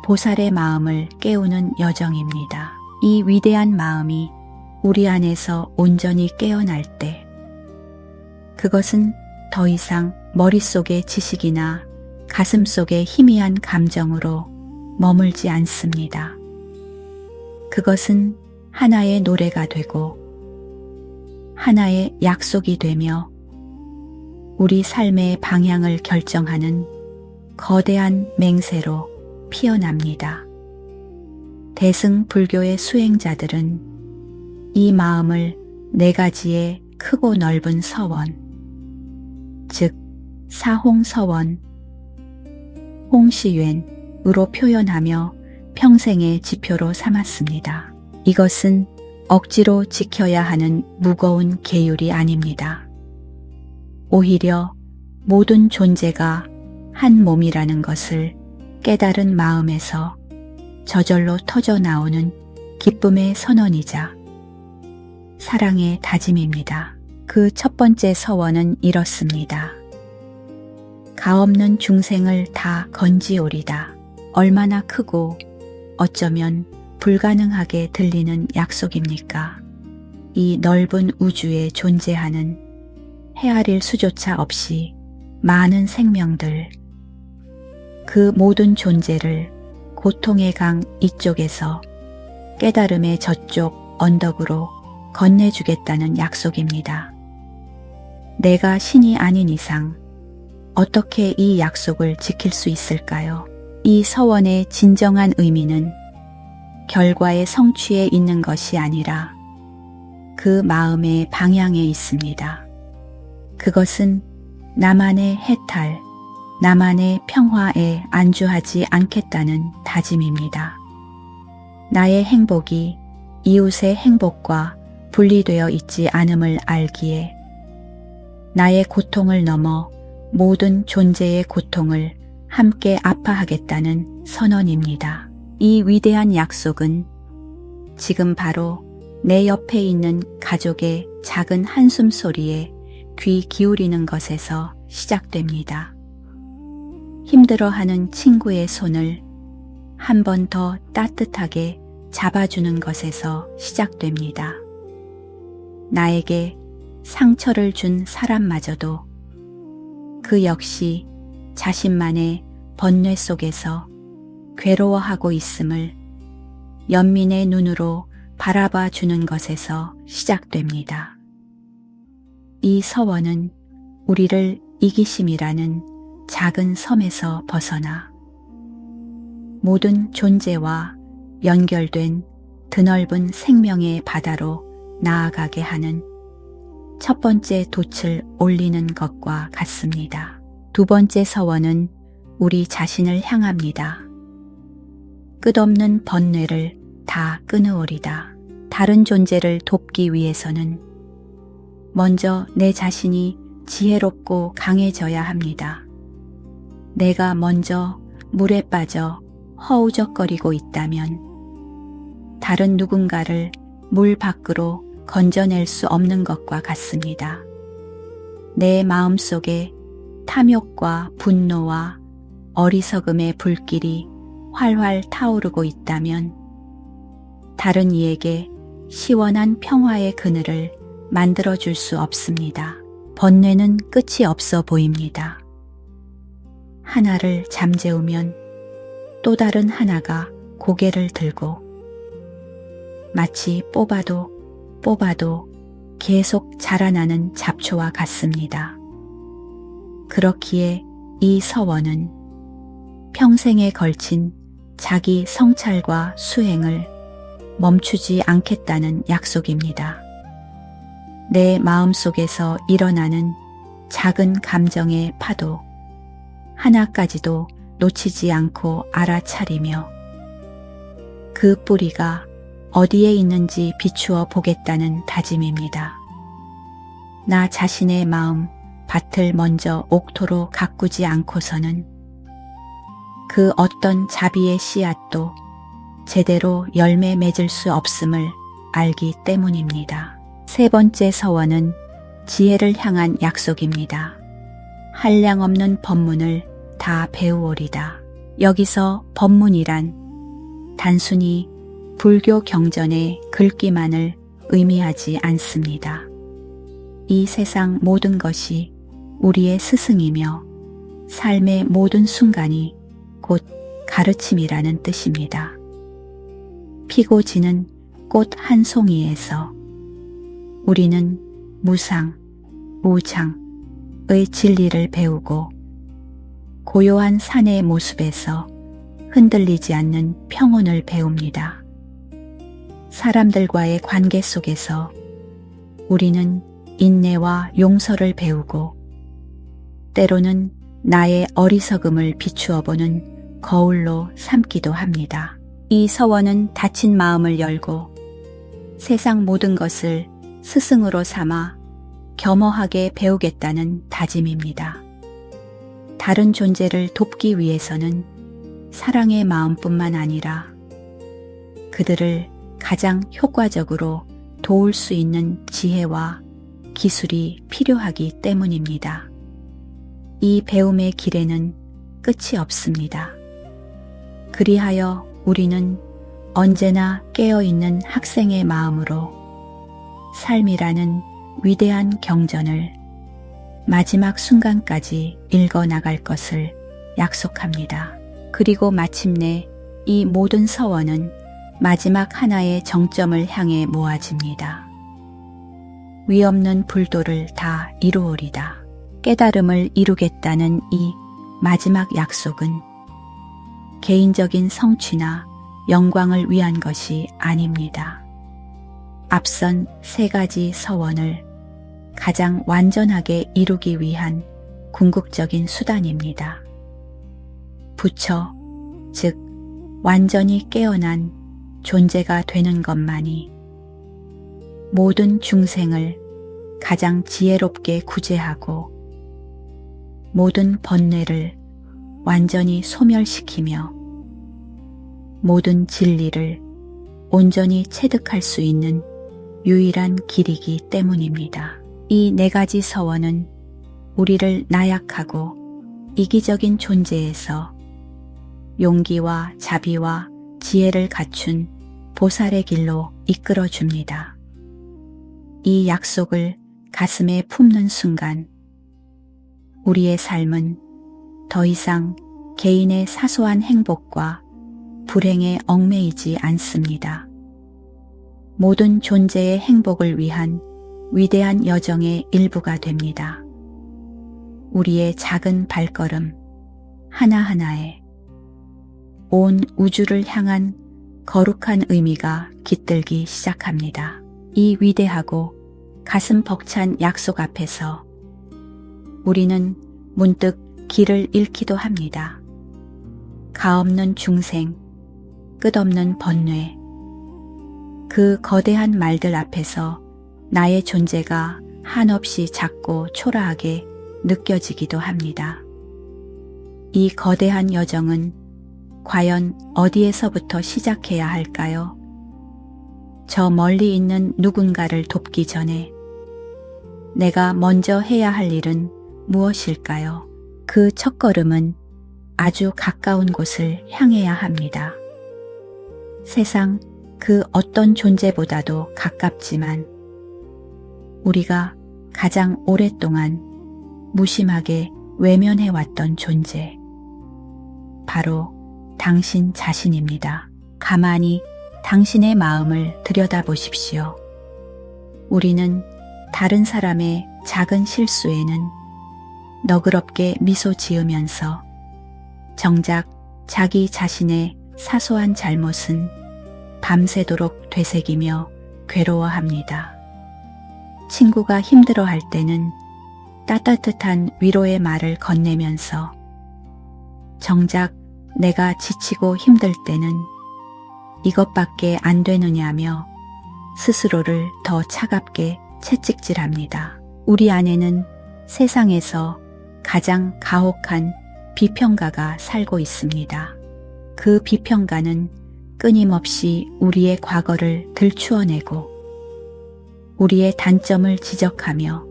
보살의 마음을 깨우는 여정입니다. 이 위대한 마음이 우리 안에서 온전히 깨어날 때 그것은 더 이상 머릿속의 지식이나 가슴속의 희미한 감정으로 머물지 않습니다. 그것은 하나의 노래가 되고 하나의 약속이 되며 우리 삶의 방향을 결정하는 거대한 맹세로 피어납니다. 대승 불교의 수행자들은 이 마음을 네 가지의 크고 넓은 서원, 즉 사홍서원, 홍시윤으로 표현하며 평생의 지표로 삼았습니다. 이것은 억지로 지켜야 하는 무거운 계율이 아닙니다. 오히려 모든 존재가 한 몸이라는 것을 깨달은 마음에서 저절로 터져 나오는 기쁨의 선언이자 사랑의 다짐입니다. 그 첫 번째 서원은 이렇습니다. 가없는 중생을 다 건지오리다. 얼마나 크고 어쩌면 불가능하게 들리는 약속입니까? 이 넓은 우주에 존재하는 헤아릴 수조차 없이 많은 생명들, 그 모든 존재를 고통의 강 이쪽에서 깨달음의 저쪽 언덕으로 건네주겠다는 약속입니다. 내가 신이 아닌 이상 어떻게 이 약속을 지킬 수 있을까요? 이 서원의 진정한 의미는 결과의 성취에 있는 것이 아니라 그 마음의 방향에 있습니다. 그것은 나만의 해탈, 나만의 평화에 안주하지 않겠다는 다짐입니다. 나의 행복이 이웃의 행복과 분리되어 있지 않음을 알기에 나의 고통을 넘어 모든 존재의 고통을 함께 아파하겠다는 선언입니다. 이 위대한 약속은 지금 바로 내 옆에 있는 가족의 작은 한숨 소리에 귀 기울이는 것에서 시작됩니다. 힘들어하는 친구의 손을 한 번 더 따뜻하게 잡아주는 것에서 시작됩니다. 나에게 상처를 준 사람마저도 그 역시 자신만의 번뇌 속에서 괴로워하고 있음을 연민의 눈으로 바라봐 주는 것에서 시작됩니다. 이 서원은 우리를 이기심이라는 작은 섬에서 벗어나 모든 존재와 연결된 드넓은 생명의 바다로 나아가게 하는 첫 번째 돛을 올리는 것과 같습니다. 두 번째 서원은 우리 자신을 향합니다. 끝없는 번뇌를 다 끊으오리다. 다른 존재를 돕기 위해서는 먼저 내 자신이 지혜롭고 강해져야 합니다. 내가 먼저 물에 빠져 허우적거리고 있다면 다른 누군가를 물 밖으로 건져낼 수 없는 것과 같습니다. 내 마음속에 탐욕과 분노와 어리석음의 불길이 활활 타오르고 있다면 다른 이에게 시원한 평화의 그늘을 만들어줄 수 없습니다. 번뇌는 끝이 없어 보입니다. 하나를 잠재우면 또 다른 하나가 고개를 들고 마치 뽑아도 계속 자라나는 잡초와 같습니다. 그렇기에 이 서원은 평생에 걸친 자기 성찰과 수행을 멈추지 않겠다는 약속입니다. 내 마음속에서 일어나는 작은 감정의 파도 하나까지도 놓치지 않고 알아차리며 그 뿌리가 어디에 있는지 비추어 보겠다는 다짐입니다. 나 자신의 마음 밭을 먼저 옥토로 가꾸지 않고서는 그 어떤 자비의 씨앗도 제대로 열매 맺을 수 없음을 알기 때문입니다. 세 번째 서원은 지혜를 향한 약속입니다. 한량없는 법문을 다 배우오리다. 여기서 법문이란 단순히 불교 경전의 글귀만을 의미하지 않습니다. 이 세상 모든 것이 우리의 스승이며 삶의 모든 순간이 곧 가르침이라는 뜻입니다. 피고 지는 꽃 한 송이에서 우리는 무상, 무장의 진리를 배우고 고요한 산의 모습에서 흔들리지 않는 평온을 배웁니다. 사람들과의 관계 속에서 우리는 인내와 용서를 배우고 때로는 나의 어리석음을 비추어 보는 거울로 삼기도 합니다. 이 서원은 닫힌 마음을 열고 세상 모든 것을 스승으로 삼아 겸허하게 배우겠다는 다짐입니다. 다른 존재를 돕기 위해서는 사랑의 마음뿐만 아니라 그들을 가장 효과적으로 도울 수 있는 지혜와 기술이 필요하기 때문입니다. 이 배움의 길에는 끝이 없습니다. 그리하여 우리는 언제나 깨어있는 학생의 마음으로 삶이라는 위대한 경전을 마지막 순간까지 읽어나갈 것을 약속합니다. 그리고 마침내 이 모든 서원은 마지막 하나의 정점을 향해 모아집니다. 위없는 불도를 다 이루오리다. 깨달음을 이루겠다는 이 마지막 약속은 개인적인 성취나 영광을 위한 것이 아닙니다. 앞선 세 가지 서원을 가장 완전하게 이루기 위한 궁극적인 수단입니다. 부처, 즉 완전히 깨어난 존재가 되는 것만이 모든 중생을 가장 지혜롭게 구제하고 모든 번뇌를 완전히 소멸시키며 모든 진리를 온전히 체득할 수 있는 유일한 길이기 때문입니다. 이 네 가지 서원은 우리를 나약하고 이기적인 존재에서 용기와 자비와 지혜를 갖춘 보살의 길로 이끌어 줍니다. 이 약속을 가슴에 품는 순간 우리의 삶은 더 이상 개인의 사소한 행복과 불행에 얽매이지 않습니다. 모든 존재의 행복을 위한 위대한 여정의 일부가 됩니다. 우리의 작은 발걸음 하나하나에 온 우주를 향한 거룩한 의미가 깃들기 시작합니다. 이 위대하고 가슴 벅찬 약속 앞에서 우리는 문득 길을 잃기도 합니다. 가없는 중생, 끝없는 번뇌, 그 거대한 말들 앞에서 나의 존재가 한없이 작고 초라하게 느껴지기도 합니다. 이 거대한 여정은 과연 어디에서부터 시작해야 할까요? 저 멀리 있는 누군가를 돕기 전에 내가 먼저 해야 할 일은 무엇일까요? 그 첫걸음은 아주 가까운 곳을 향해야 합니다. 세상 그 어떤 존재보다도 가깝지만 우리가 가장 오랫동안 무심하게 외면해왔던 존재, 바로 당신 자신입니다. 가만히 당신의 마음을 들여다보십시오. 우리는 다른 사람의 작은 실수에는 너그럽게 미소 지으면서 정작 자기 자신의 사소한 잘못은 밤새도록 되새기며 괴로워합니다. 친구가 힘들어할 때는 따뜻한 위로의 말을 건네면서 정작 내가 지치고 힘들 때는 이것밖에 안 되느냐며 스스로를 더 차갑게 채찍질합니다. 우리 안에는 세상에서 가장 가혹한 비평가가 살고 있습니다. 그 비평가는 끊임없이 우리의 과거를 들추어내고 우리의 단점을 지적하며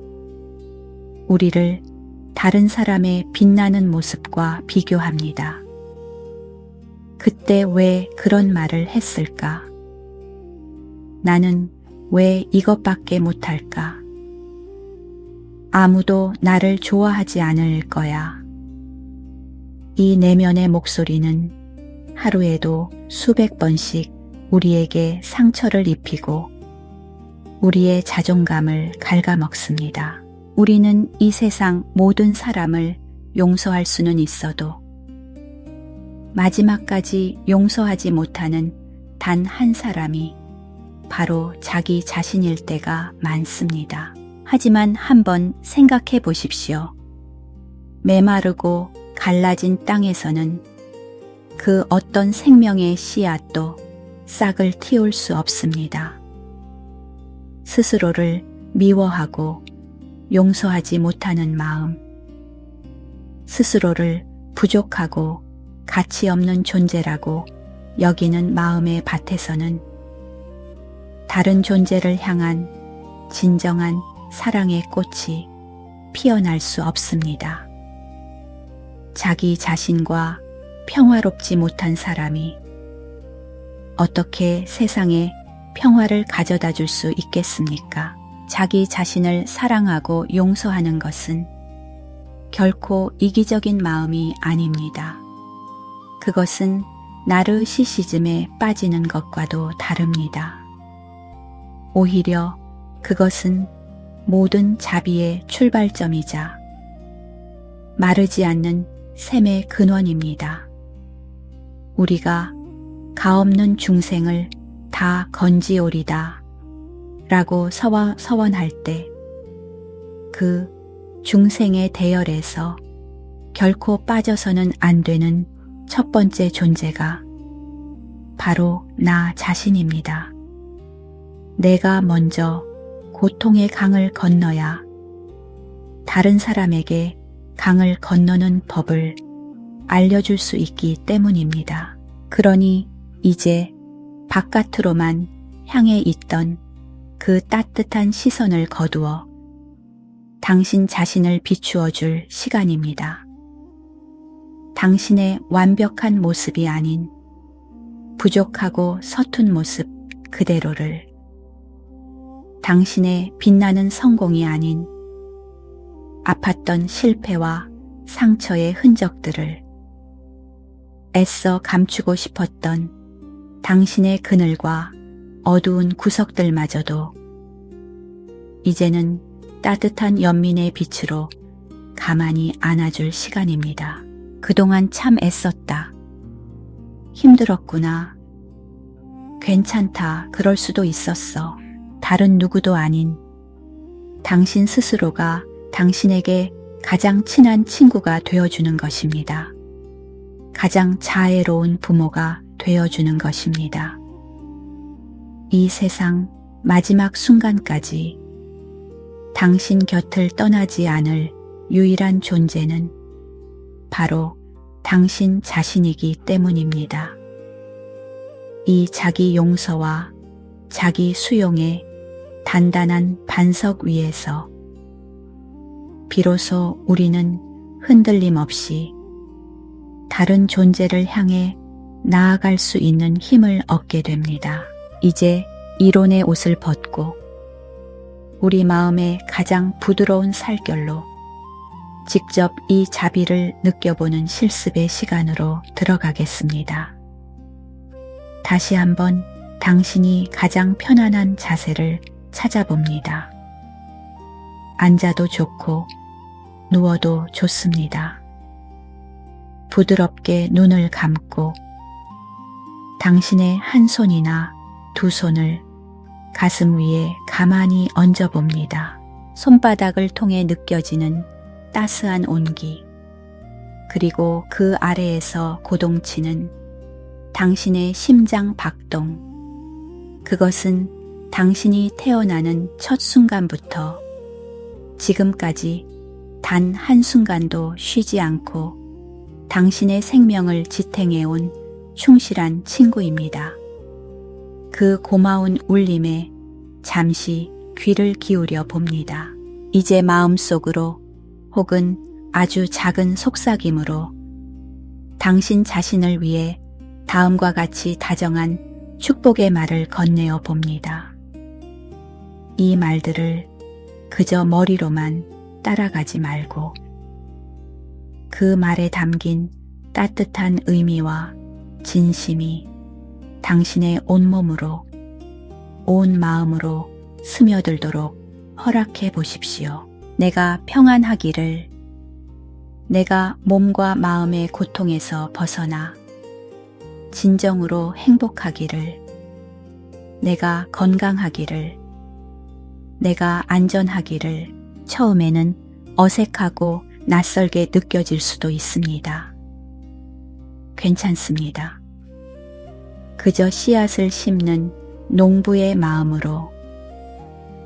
우리를 다른 사람의 빛나는 모습과 비교합니다. 그때 왜 그런 말을 했을까? 나는 왜 이것밖에 못할까? 아무도 나를 좋아하지 않을 거야. 이 내면의 목소리는 하루에도 수백 번씩 우리에게 상처를 입히고 우리의 자존감을 갉아먹습니다. 우리는 이 세상 모든 사람을 용서할 수는 있어도 마지막까지 용서하지 못하는 단 한 사람이 바로 자기 자신일 때가 많습니다. 하지만 한번 생각해 보십시오. 메마르고 갈라진 땅에서는 그 어떤 생명의 씨앗도 싹을 틔울 수 없습니다. 스스로를 미워하고 용서하지 못하는 마음, 스스로를 부족하고 가치 없는 존재라고 여기는 마음의 밭에서는 다른 존재를 향한 진정한 사랑의 꽃이 피어날 수 없습니다. 자기 자신과 평화롭지 못한 사람이 어떻게 세상에 평화를 가져다 줄 수 있겠습니까? 자기 자신을 사랑하고 용서하는 것은 결코 이기적인 마음이 아닙니다. 그것은 나르시시즘에 빠지는 것과도 다릅니다. 오히려 그것은 모든 자비의 출발점이자 마르지 않는 샘의 근원입니다. 우리가 가없는 중생을 다 건지오리다 라고 서원할 때 그 중생의 대열에서 결코 빠져서는 안 되는 첫 번째 존재가 바로 나 자신입니다. 내가 먼저 고통의 강을 건너야 다른 사람에게 강을 건너는 법을 알려줄 수 있기 때문입니다. 그러니 이제 바깥으로만 향해 있던 그 따뜻한 시선을 거두어 당신 자신을 비추어 줄 시간입니다. 당신의 완벽한 모습이 아닌 부족하고 서툰 모습 그대로를, 당신의 빛나는 성공이 아닌 아팠던 실패와 상처의 흔적들을, 애써 감추고 싶었던 당신의 그늘과 어두운 구석들마저도 이제는 따뜻한 연민의 빛으로 가만히 안아줄 시간입니다. 그동안 참 애썼다. 힘들었구나. 괜찮다. 그럴 수도 있었어. 다른 누구도 아닌 당신 스스로가 당신에게 가장 친한 친구가 되어주는 것입니다. 가장 자애로운 부모가 되어주는 것입니다. 이 세상 마지막 순간까지 당신 곁을 떠나지 않을 유일한 존재는 바로 당신 자신이기 때문입니다. 이 자기 용서와 자기 수용의 단단한 반석 위에서 비로소 우리는 흔들림 없이 다른 존재를 향해 나아갈 수 있는 힘을 얻게 됩니다. 이제 이론의 옷을 벗고 우리 마음의 가장 부드러운 살결로 직접 이 자비를 느껴보는 실습의 시간으로 들어가겠습니다. 다시 한번 당신이 가장 편안한 자세를 찾아봅니다. 앉아도 좋고 누워도 좋습니다. 부드럽게 눈을 감고 당신의 한 손이나 두 손을 가슴 위에 가만히 얹어봅니다. 손바닥을 통해 느껴지는 따스한 온기, 그리고 그 아래에서 고동치는 당신의 심장 박동. 그것은 당신이 태어나는 첫 순간부터 지금까지 단 한순간도 쉬지 않고 당신의 생명을 지탱해온 충실한 친구입니다. 그 고마운 울림에 잠시 귀를 기울여 봅니다. 이제 마음속으로 혹은 아주 작은 속삭임으로 당신 자신을 위해 다음과 같이 다정한 축복의 말을 건네어 봅니다. 이 말들을 그저 머리로만 따라가지 말고 그 말에 담긴 따뜻한 의미와 진심이 당신의 온몸으로, 온 마음으로 스며들도록 허락해 보십시오. 내가 평안하기를, 내가 몸과 마음의 고통에서 벗어나 진정으로 행복하기를, 내가 건강하기를, 내가 안전하기를. 처음에는 어색하고 낯설게 느껴질 수도 있습니다. 괜찮습니다. 그저 씨앗을 심는 농부의 마음으로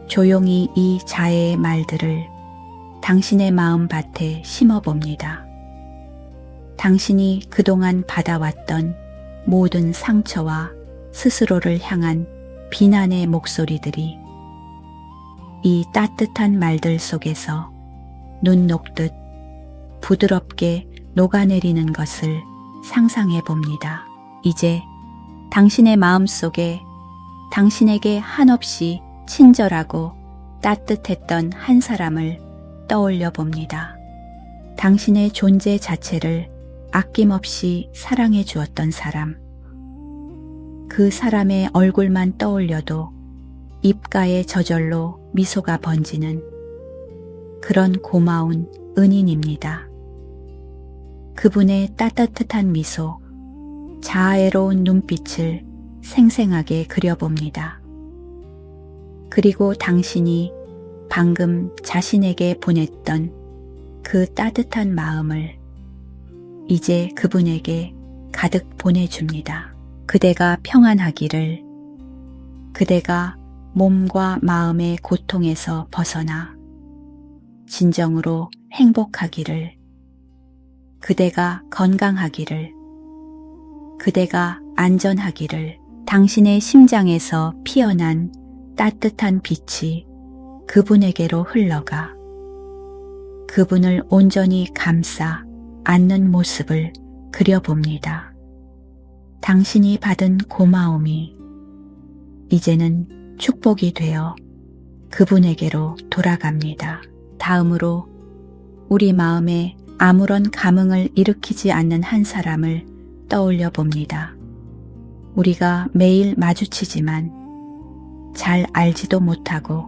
조용히 이 자애의 말들을 당신의 마음밭에 심어봅니다. 당신이 그동안 받아왔던 모든 상처와 스스로를 향한 비난의 목소리들이 이 따뜻한 말들 속에서 눈 녹듯 부드럽게 녹아내리는 것을 상상해 봅니다. 이제 당신의 마음속에 당신에게 한없이 친절하고 따뜻했던 한 사람을 떠올려 봅니다. 당신의 존재 자체를 아낌없이 사랑해 주었던 사람. 그 사람의 얼굴만 떠올려도 입가에 저절로 미소가 번지는 그런 고마운 은인입니다. 그분의 따뜻한 미소, 자애로운 눈빛을 생생하게 그려봅니다. 그리고 당신이 방금 자신에게 보냈던 그 따뜻한 마음을 이제 그분에게 가득 보내줍니다. 그대가 평안하기를, 그대가 몸과 마음의 고통에서 벗어나 진정으로 행복하기를, 그대가 건강하기를, 그대가 안전하기를, 당신의 심장에서 피어난 따뜻한 빛이 그분에게로 흘러가 그분을 온전히 감싸 안는 모습을 그려봅니다. 당신이 받은 고마움이 이제는 축복이 되어 그분에게로 돌아갑니다. 다음으로 우리 마음에 아무런 감흥을 일으키지 않는 한 사람을 떠올려 봅니다. 우리가 매일 마주치지만 잘 알지도 못하고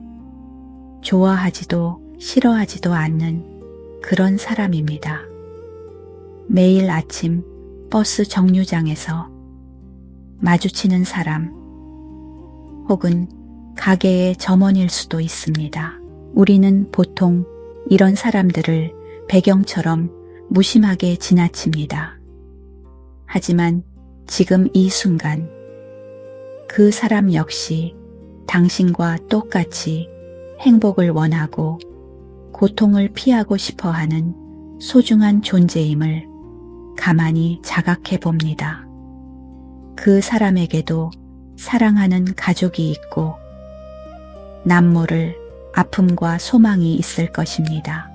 좋아하지도 싫어하지도 않는 그런 사람입니다. 매일 아침 버스 정류장에서 마주치는 사람, 혹은 가게의 점원일 수도 있습니다. 우리는 보통 이런 사람들을 배경처럼 무심하게 지나칩니다. 하지만 지금 이 순간 그 사람 역시 당신과 똑같이 행복을 원하고 고통을 피하고 싶어 하는 소중한 존재임을 가만히 자각해 봅니다. 그 사람에게도 사랑하는 가족이 있고 남모를 아픔과 소망이 있을 것입니다.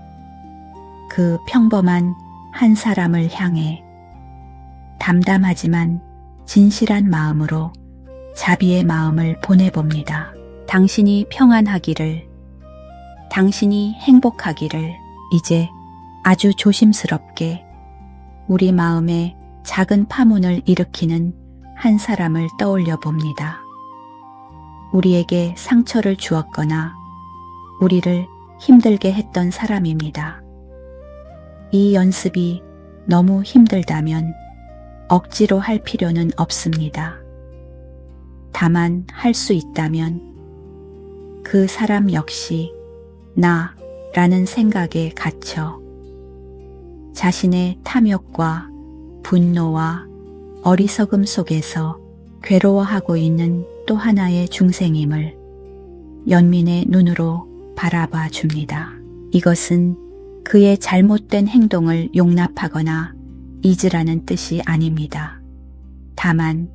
그 평범한 한 사람을 향해 담담하지만 진실한 마음으로 자비의 마음을 보내봅니다. 당신이 평안하기를, 당신이 행복하기를. 이제 아주 조심스럽게 우리 마음에 작은 파문을 일으키는 한 사람을 떠올려 봅니다. 우리에게 상처를 주었거나 우리를 힘들게 했던 사람입니다. 이 연습이 너무 힘들다면 억지로 할 필요는 없습니다. 다만 할 수 있다면 그 사람 역시 나라는 생각에 갇혀 자신의 탐욕과 분노와 어리석음 속에서 괴로워하고 있는 또 하나의 중생임을 연민의 눈으로 바라봐 줍니다. 이것은 그의 잘못된 행동을 용납하거나 잊으라는 뜻이 아닙니다. 다만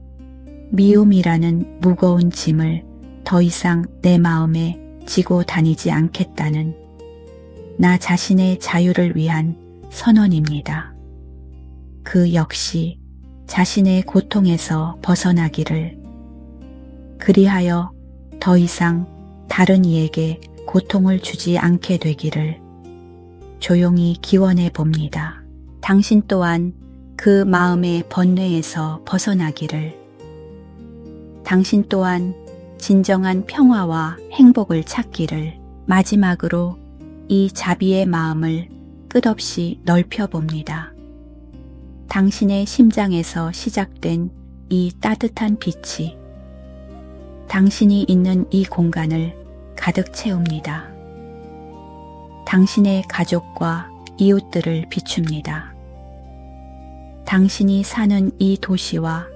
미움이라는 무거운 짐을 더 이상 내 마음에 지고 다니지 않겠다는 나 자신의 자유를 위한 선언입니다. 그 역시 자신의 고통에서 벗어나기를, 그리하여 더 이상 다른 이에게 고통을 주지 않게 되기를 조용히 기원해 봅니다. 당신 또한 그 마음의 번뇌에서 벗어나기를, 당신 또한 진정한 평화와 행복을 찾기를. 마지막으로 이 자비의 마음을 끝없이 넓혀 봅니다. 당신의 심장에서 시작된 이 따뜻한 빛이 당신이 있는 이 공간을 가득 채웁니다. 당신의 가족과 이웃들을 비춥니다. 당신이 사는 이 도시와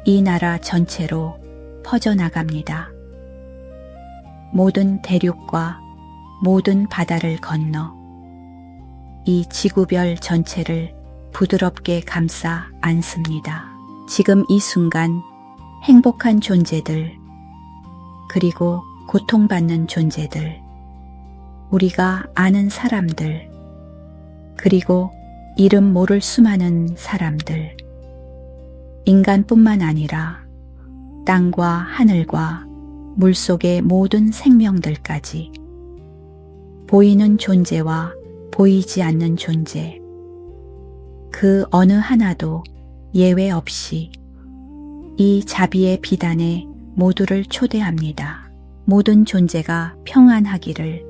이 나라 전체로 퍼져나갑니다. 모든 대륙과 모든 바다를 건너 이 지구별 전체를 부드럽게 감싸 안습니다. 지금 이 순간 행복한 존재들, 그리고 고통받는 존재들, 우리가 아는 사람들, 그리고 이름 모를 수많은 사람들, 인간뿐만 아니라 땅과 하늘과 물속의 모든 생명들까지, 보이는 존재와 보이지 않는 존재, 그 어느 하나도 예외 없이 이 자비의 비단에 모두를 초대합니다. 모든 존재가 평안하기를,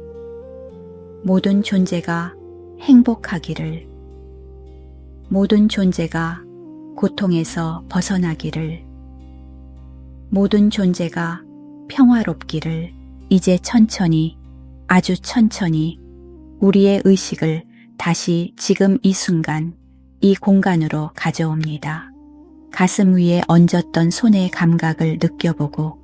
모든 존재가 행복하기를, 모든 존재가 고통에서 벗어나기를, 모든 존재가 평화롭기를. 이제 천천히, 아주 천천히 우리의 의식을 다시 지금 이 순간 이 공간으로 가져옵니다. 가슴 위에 얹었던 손의 감각을 느껴보고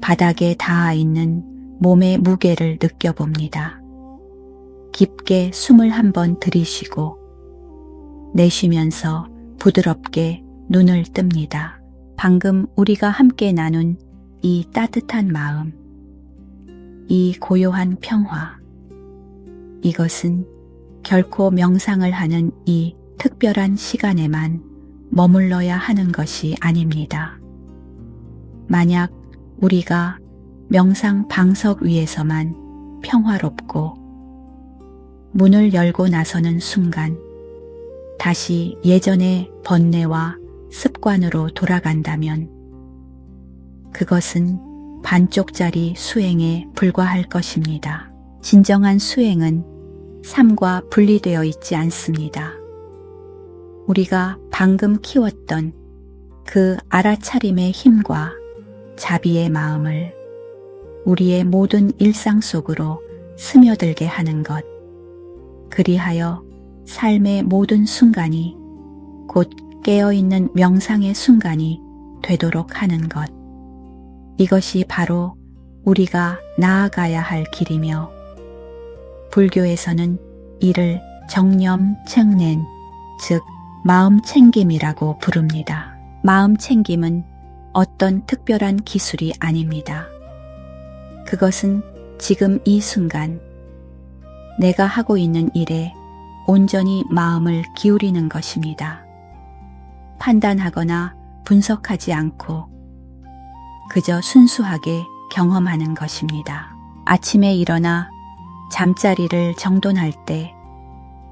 바닥에 닿아 있는 몸의 무게를 느껴봅니다. 깊게 숨을 한번 들이쉬고 내쉬면서 부드럽게 눈을 뜹니다. 방금 우리가 함께 나눈 이 따뜻한 마음, 이 고요한 평화, 이것은 결코 명상을 하는 이 특별한 시간에만 머물러야 하는 것이 아닙니다. 만약 우리가 명상 방석 위에서만 평화롭고 문을 열고 나서는 순간 다시 예전의 번뇌와 습관으로 돌아간다면 그것은 반쪽짜리 수행에 불과할 것입니다. 진정한 수행은 삶과 분리되어 있지 않습니다. 우리가 방금 키웠던 그 알아차림의 힘과 자비의 마음을 우리의 모든 일상 속으로 스며들게 하는 것, 그리하여 삶의 모든 순간이 곧 깨어있는 명상의 순간이 되도록 하는 것, 이것이 바로 우리가 나아가야 할 길이며 불교에서는 이를 정념 챙낸, 즉 마음 챙김이라고 부릅니다. 마음 챙김은 어떤 특별한 기술이 아닙니다. 그것은 지금 이 순간 내가 하고 있는 일에 온전히 마음을 기울이는 것입니다. 판단하거나 분석하지 않고 그저 순수하게 경험하는 것입니다. 아침에 일어나 잠자리를 정돈할 때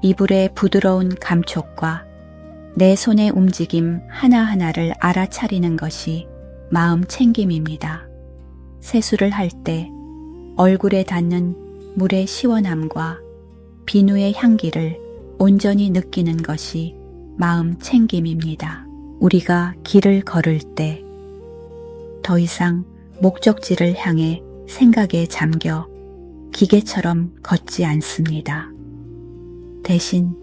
이불의 부드러운 감촉과 내 손의 움직임 하나하나를 알아차리는 것이 마음 챙김입니다. 세수를 할 때 얼굴에 닿는 물의 시원함과 비누의 향기를 온전히 느끼는 것이 마음 챙김입니다. 우리가 길을 걸을 때 더 이상 목적지를 향해 생각에 잠겨 기계처럼 걷지 않습니다. 대신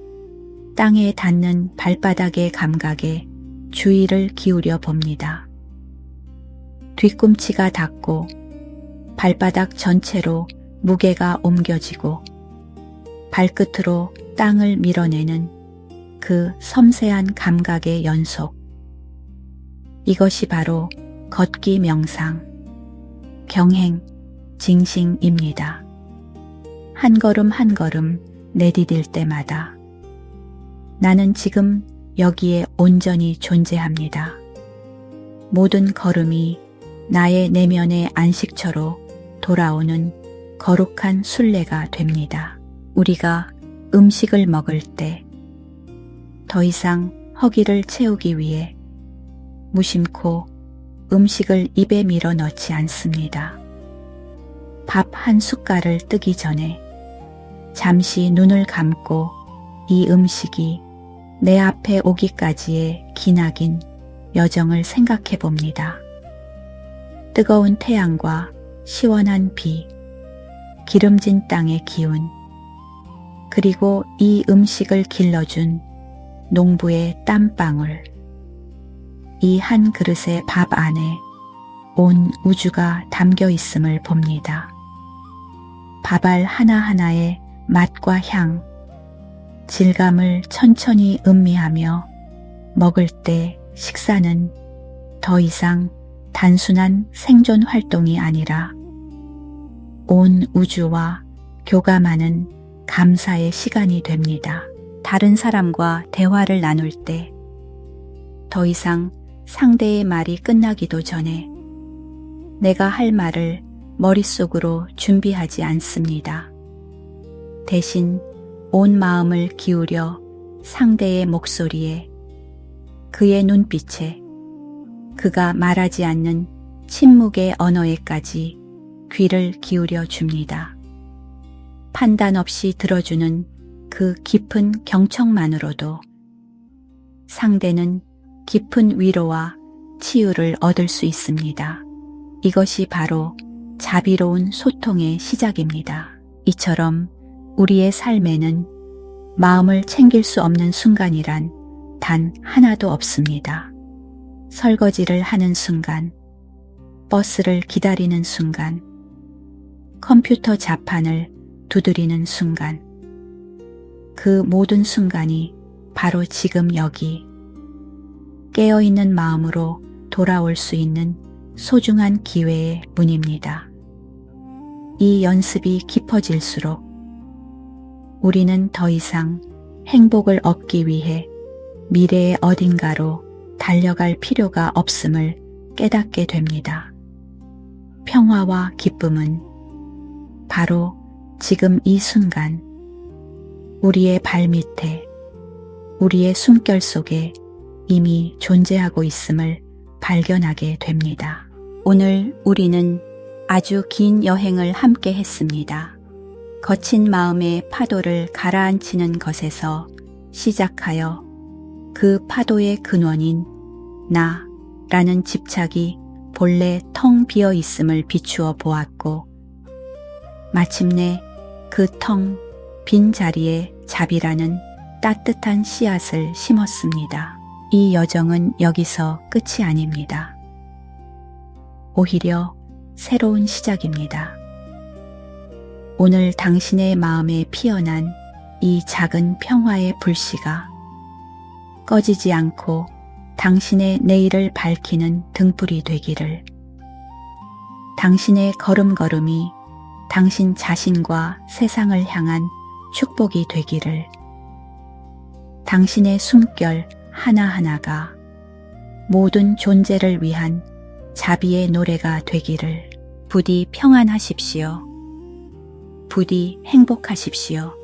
땅에 닿는 발바닥의 감각에 주의를 기울여 봅니다. 뒤꿈치가 닿고 발바닥 전체로 무게가 옮겨지고 발끝으로 땅을 밀어내는 그 섬세한 감각의 연속. 이것이 바로 걷기 명상, 경행, 징싱입니다. 한 걸음 한 걸음 내디딜 때마다 나는 지금 여기에 온전히 존재합니다. 모든 걸음이 나의 내면의 안식처로 돌아오는 거룩한 순례가 됩니다. 우리가 음식을 먹을 때 더 이상 허기를 채우기 위해 무심코 음식을 입에 밀어 넣지 않습니다. 밥 한 숟갈을 뜨기 전에 잠시 눈을 감고 이 음식이 내 앞에 오기까지의 기나긴 여정을 생각해 봅니다. 뜨거운 태양과 시원한 비, 기름진 땅의 기운, 그리고 이 음식을 길러준 농부의 땀방울, 이 한 그릇의 밥 안에 온 우주가 담겨 있음을 봅니다. 밥알 하나하나의 맛과 향, 질감을 천천히 음미하며 먹을 때 식사는 더 이상 단순한 생존 활동이 아니라 온 우주와 교감하는 감사의 시간이 됩니다. 다른 사람과 대화를 나눌 때 더 이상 상대의 말이 끝나기도 전에 내가 할 말을 머릿속으로 준비하지 않습니다. 대신 온 마음을 기울여 상대의 목소리에, 그의 눈빛에, 그가 말하지 않는 침묵의 언어에까지 귀를 기울여 줍니다. 판단 없이 들어주는 그 깊은 경청만으로도 상대는 깊은 위로와 치유를 얻을 수 있습니다. 이것이 바로 자비로운 소통의 시작입니다. 이처럼 우리의 삶에는 마음을 챙길 수 없는 순간이란 단 하나도 없습니다. 설거지를 하는 순간, 버스를 기다리는 순간, 컴퓨터 자판을 두드리는 순간, 그 모든 순간이 바로 지금 여기 깨어있는 마음으로 돌아올 수 있는 소중한 기회의 문입니다. 이 연습이 깊어질수록 우리는 더 이상 행복을 얻기 위해 미래의 어딘가로 달려갈 필요가 없음을 깨닫게 됩니다. 평화와 기쁨은 바로 지금 이 순간 우리의 발밑에, 우리의 숨결 속에 이미 존재하고 있음을 발견하게 됩니다. 오늘 우리는 아주 긴 여행을 함께 했습니다. 거친 마음의 파도를 가라앉히는 것에서 시작하여 그 파도의 근원인 나라는 집착이 본래 텅 비어 있음을 비추어 보았고, 마침내 그 텅 빈 자리에 자비라는 따뜻한 씨앗을 심었습니다. 이 여정은 여기서 끝이 아닙니다. 오히려 새로운 시작입니다. 오늘 당신의 마음에 피어난 이 작은 평화의 불씨가 꺼지지 않고 당신의 내일을 밝히는 등불이 되기를, 당신의 걸음걸음이 당신 자신과 세상을 향한 축복이 되기를, 당신의 숨결 하나하나가 모든 존재를 위한 자비의 노래가 되기를. 부디 평안하십시오. 부디 행복하십시오.